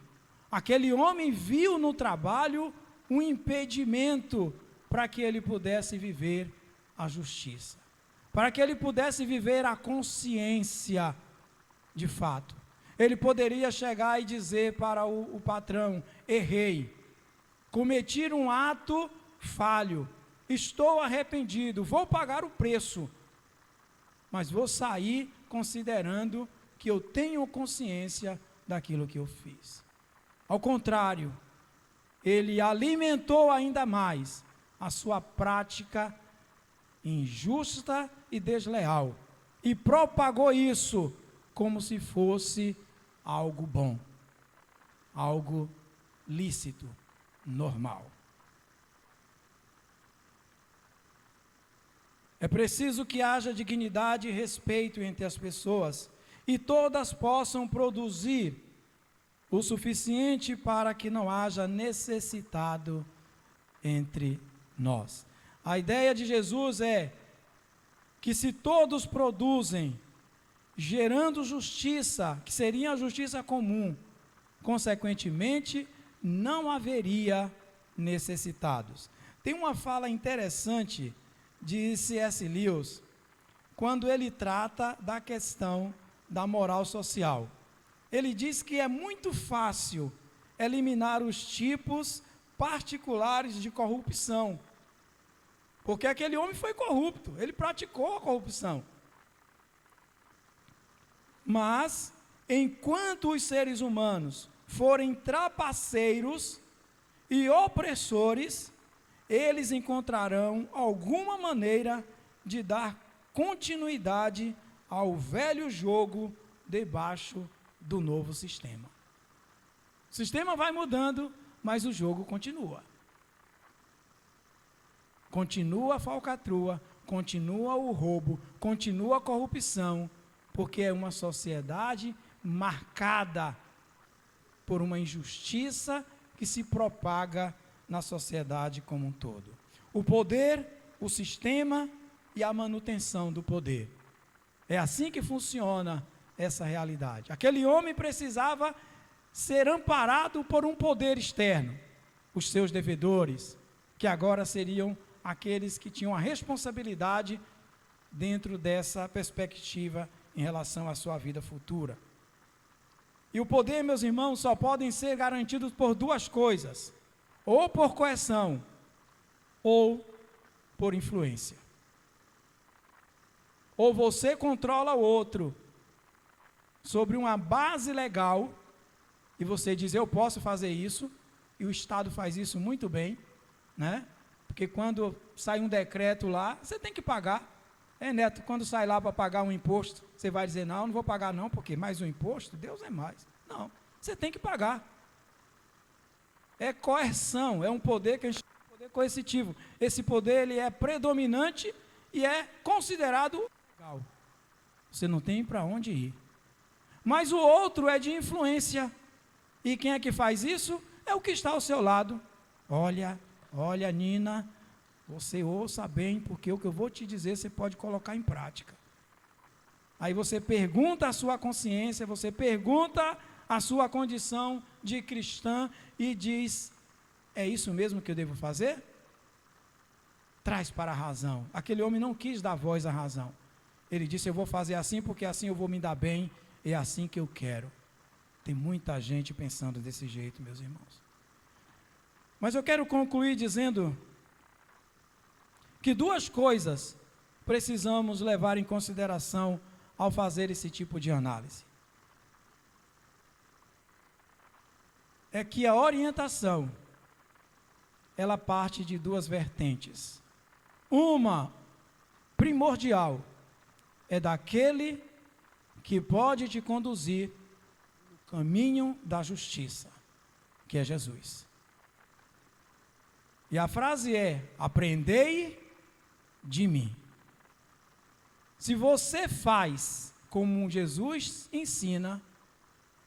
S6: Aquele homem viu no trabalho um impedimento para que ele pudesse viver a justiça, para que ele pudesse viver a consciência de fato. Ele poderia chegar e dizer para o patrão: errei, cometi um ato falho, estou arrependido, vou pagar o preço, mas vou sair considerando que eu tenho consciência daquilo que eu fiz. Ao contrário, ele alimentou ainda mais a sua prática injusta e desleal, e propagou isso como se fosse algo bom, algo lícito, normal. É preciso que haja dignidade e respeito entre as pessoas e todas possam produzir o suficiente para que não haja necessitado entre nós. A ideia de Jesus é que se todos produzem, gerando justiça, que seria a justiça comum, consequentemente, não haveria necessitados. Tem uma fala interessante de C.S. Lewis, quando ele trata da questão da moral social. Ele diz que é muito fácil eliminar os tipos particulares de corrupção, porque aquele homem foi corrupto, ele praticou a corrupção. Mas, enquanto os seres humanos forem trapaceiros e opressores, eles encontrarão alguma maneira de dar continuidade ao velho jogo debaixo do novo sistema. O sistema vai mudando, mas o jogo continua. Continua a falcatrua, continua o roubo, continua a corrupção, porque é uma sociedade marcada por uma injustiça que se propaga na sociedade como um todo. O poder, o sistema e a manutenção do poder. É assim que funciona essa realidade. Aquele homem precisava ser amparado por um poder externo, os seus devedores, que agora seriam aqueles que tinham a responsabilidade dentro dessa perspectiva em relação à sua vida futura. E o poder, meus irmãos, só podem ser garantidos por duas coisas: ou por coerção, ou por influência. Ou você controla o outro sobre uma base legal, e você diz, eu posso fazer isso, e o Estado faz isso muito bem, né? Porque quando sai um decreto lá, você tem que pagar. Neto, quando sai lá para pagar um imposto, você vai dizer, não vou pagar não, porque mais um imposto, Deus é mais. Não, você tem que pagar. É coerção, é um poder que a gente chama de poder coercitivo. Esse poder, ele é predominante e é considerado legal. Você não tem para onde ir. Mas o outro é de influência. E quem é que faz isso? É o que está ao seu lado. Olha, Nina, você ouça bem, porque o que eu vou te dizer você pode colocar em prática. Aí você pergunta a sua consciência, você pergunta a sua condição de cristã e diz, é isso mesmo que eu devo fazer? Traz para a razão. Aquele homem não quis dar voz à razão. Ele disse, eu vou fazer assim porque assim eu vou me dar bem, é assim que eu quero. Tem muita gente pensando desse jeito, meus irmãos. Mas eu quero concluir dizendo que duas coisas precisamos levar em consideração ao fazer esse tipo de análise. É que a orientação, ela parte de duas vertentes. Uma, primordial, é daquele que pode te conduzir no caminho da justiça, que é Jesus. E a frase é, aprendei de mim. Se você faz como Jesus ensina,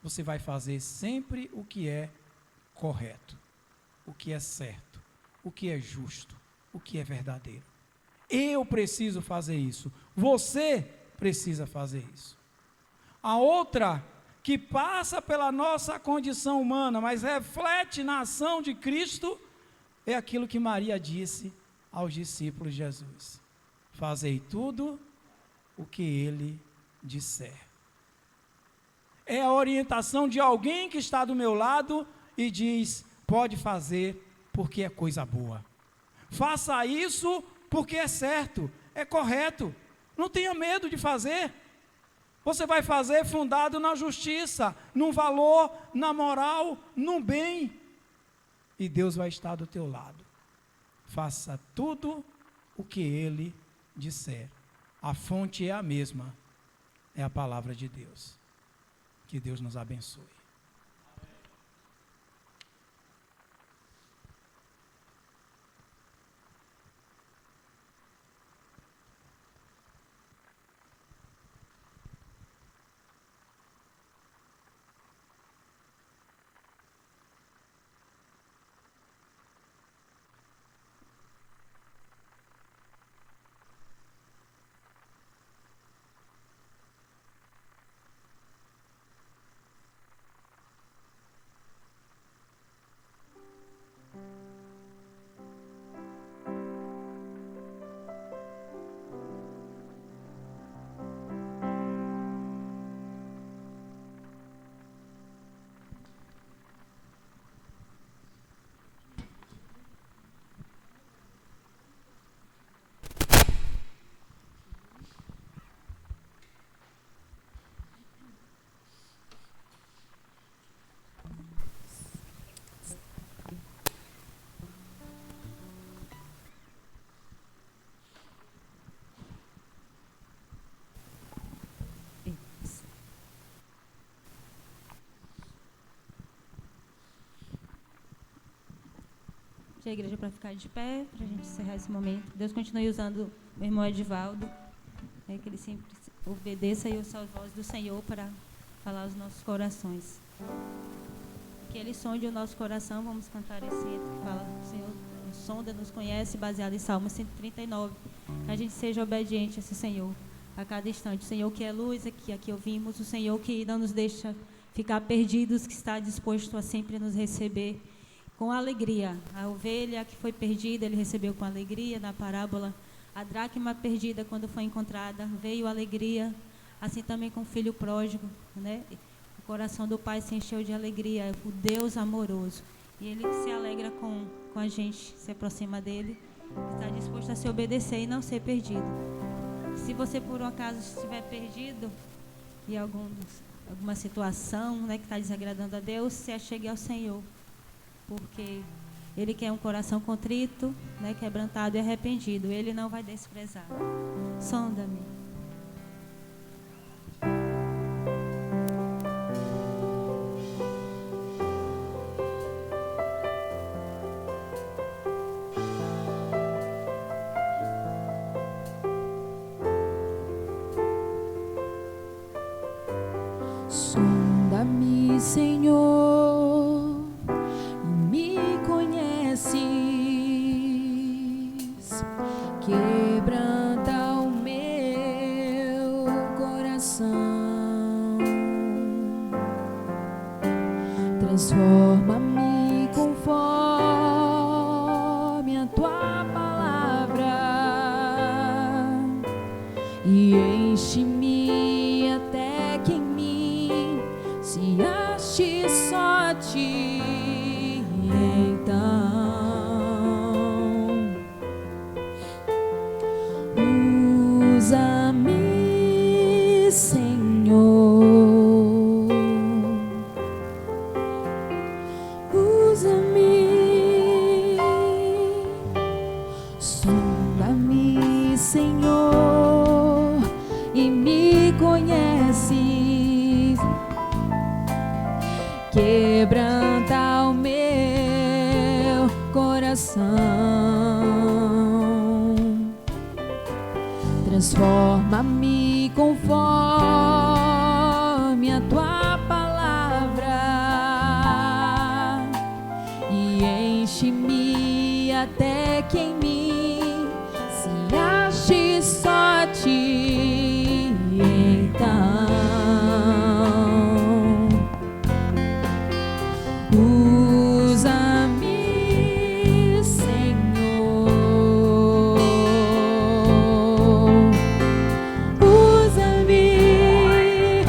S6: você vai fazer sempre o que é correto, o que é certo, o que é justo, o que é verdadeiro. Eu preciso fazer isso, você precisa fazer isso. A outra, que passa pela nossa condição humana, mas reflete na ação de Cristo, é aquilo que Maria disse aos discípulos de Jesus: fazei tudo o que ele disser. É a orientação de alguém que está do meu lado e diz, pode fazer porque é coisa boa. Faça isso porque é certo, é correto. Não tenha medo de fazer. Você vai fazer fundado na justiça, num valor, na moral, no bem. E Deus vai estar do teu lado. Faça tudo o que ele disser. A fonte é a mesma. é a palavra de Deus. Que Deus nos abençoe.
S2: A igreja para ficar de pé, para a gente encerrar esse momento. Deus continue usando o irmão Edivaldo, que ele sempre obedeça e ouça a voz do Senhor para falar aos nossos corações. Que Ele sonde o nosso coração. Vamos cantar esse hino que fala: o Senhor sonda, nos conhece, baseado em Salmo 139. Que a gente seja obediente a esse Senhor a cada instante. O Senhor que é luz, aqui ouvimos. O Senhor que não nos deixa ficar perdidos, que está disposto a sempre nos receber com alegria. A ovelha que foi perdida, Ele recebeu com alegria. Na parábola, a dracma perdida, quando foi encontrada, veio alegria. Assim também com o filho pródigo, né? O coração do pai se encheu de alegria. O Deus amoroso. E Ele se alegra com a gente, se aproxima dEle, está disposto a se obedecer e não ser perdido. Se você por um acaso estiver perdido em alguma situação, né, que está desagradando a Deus, se achegue ao Senhor, porque Ele quer um coração contrito, né, quebrantado e arrependido. Ele não vai desprezar. Sonda-me.
S3: Sonda-me, Senhor, e me conheces, quebranta o meu coração, transforma-me conforme a tua palavra e enche-me até que em mim se ache só ti. Então usa-me, Senhor, usa-me, sonda-me, Senhor, e me conheces, quebranta o meu coração, transforma-me conforme a tua palavra e enche-me até que em mim se ache só ti. Então usa-me, Senhor, usa-me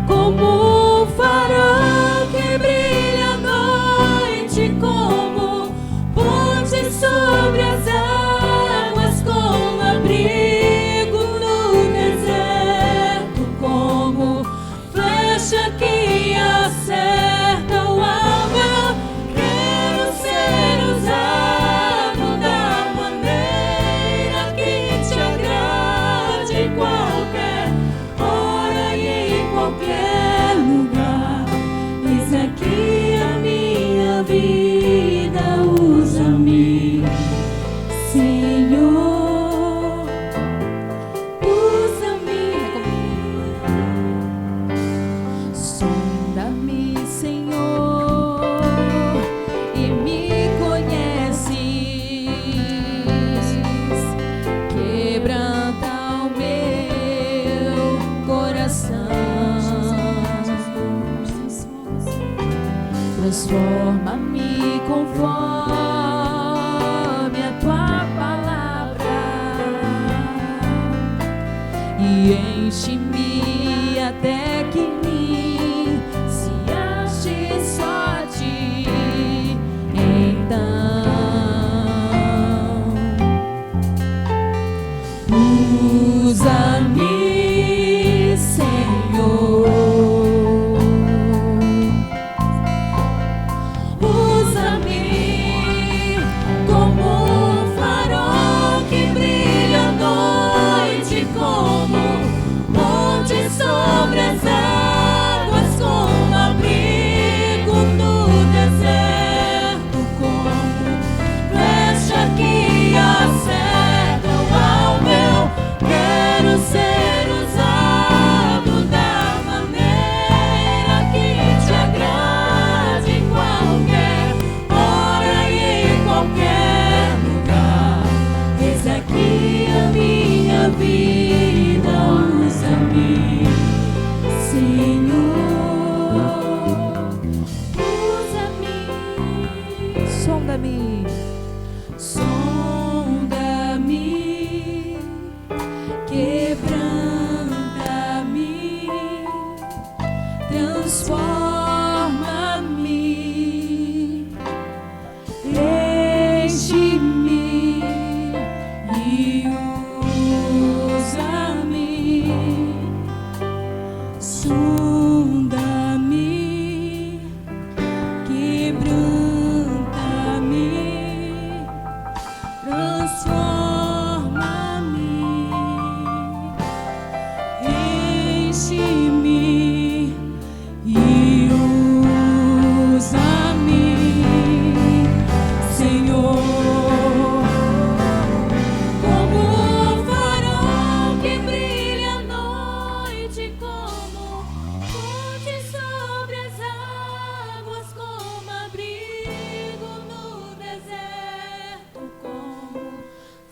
S3: como um farol que brilha à noite, como ponte sobre as águas.
S2: Usa-me conforme a tua palavra e enche-me até que mim se ache só ti. Então usa-me, Senhor. Usa-me como um farol que brilha à noite, como monte sobre as águas, como abrigo no deserto, como flecha que acerta o alvo. Quero ser usado da maneira que te agrade, em qualquer hora e em qualquer lugar. Eis aqui a minha vida, usa-me, Senhor. Usa-me, sonda-me, sonda-me, quebranta-me, transforma-me, enche-me e usa-me, sonda-me, quebranta-me, transforma-me, enche-me e usa-me, Senhor. Como um farol que brilha à noite, como fonte sobre as águas, como abrigo no deserto, como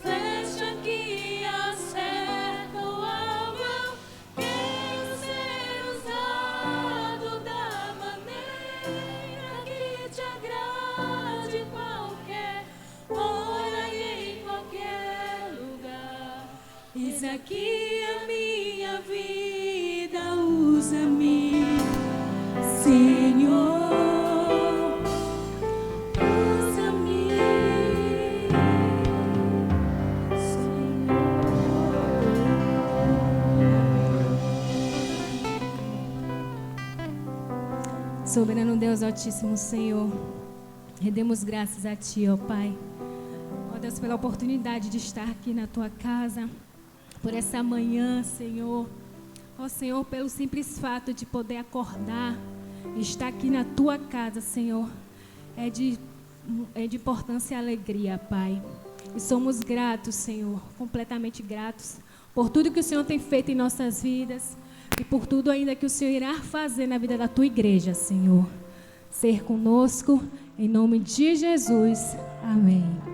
S2: flecha que acerta o alvo. Quero ser usado da maneira que te agrade, em qualquer hora e em qualquer lugar. Eis aqui a minha vida, usa-me, Senhor. Usa-me, Senhor. Soberano Deus Altíssimo, Senhor, rendemos graças a Ti, ó Pai. Ó Deus, pela oportunidade de estar aqui na Tua casa, por essa manhã, Senhor. Ó Senhor, pelo simples fato de poder acordar e estar aqui na Tua casa, Senhor, é de importância e alegria, Pai. E somos gratos, Senhor, completamente gratos por tudo que o Senhor tem feito em nossas vidas e por tudo ainda que o Senhor irá fazer na vida da Tua igreja, Senhor. Ser conosco, em nome de Jesus. Amém.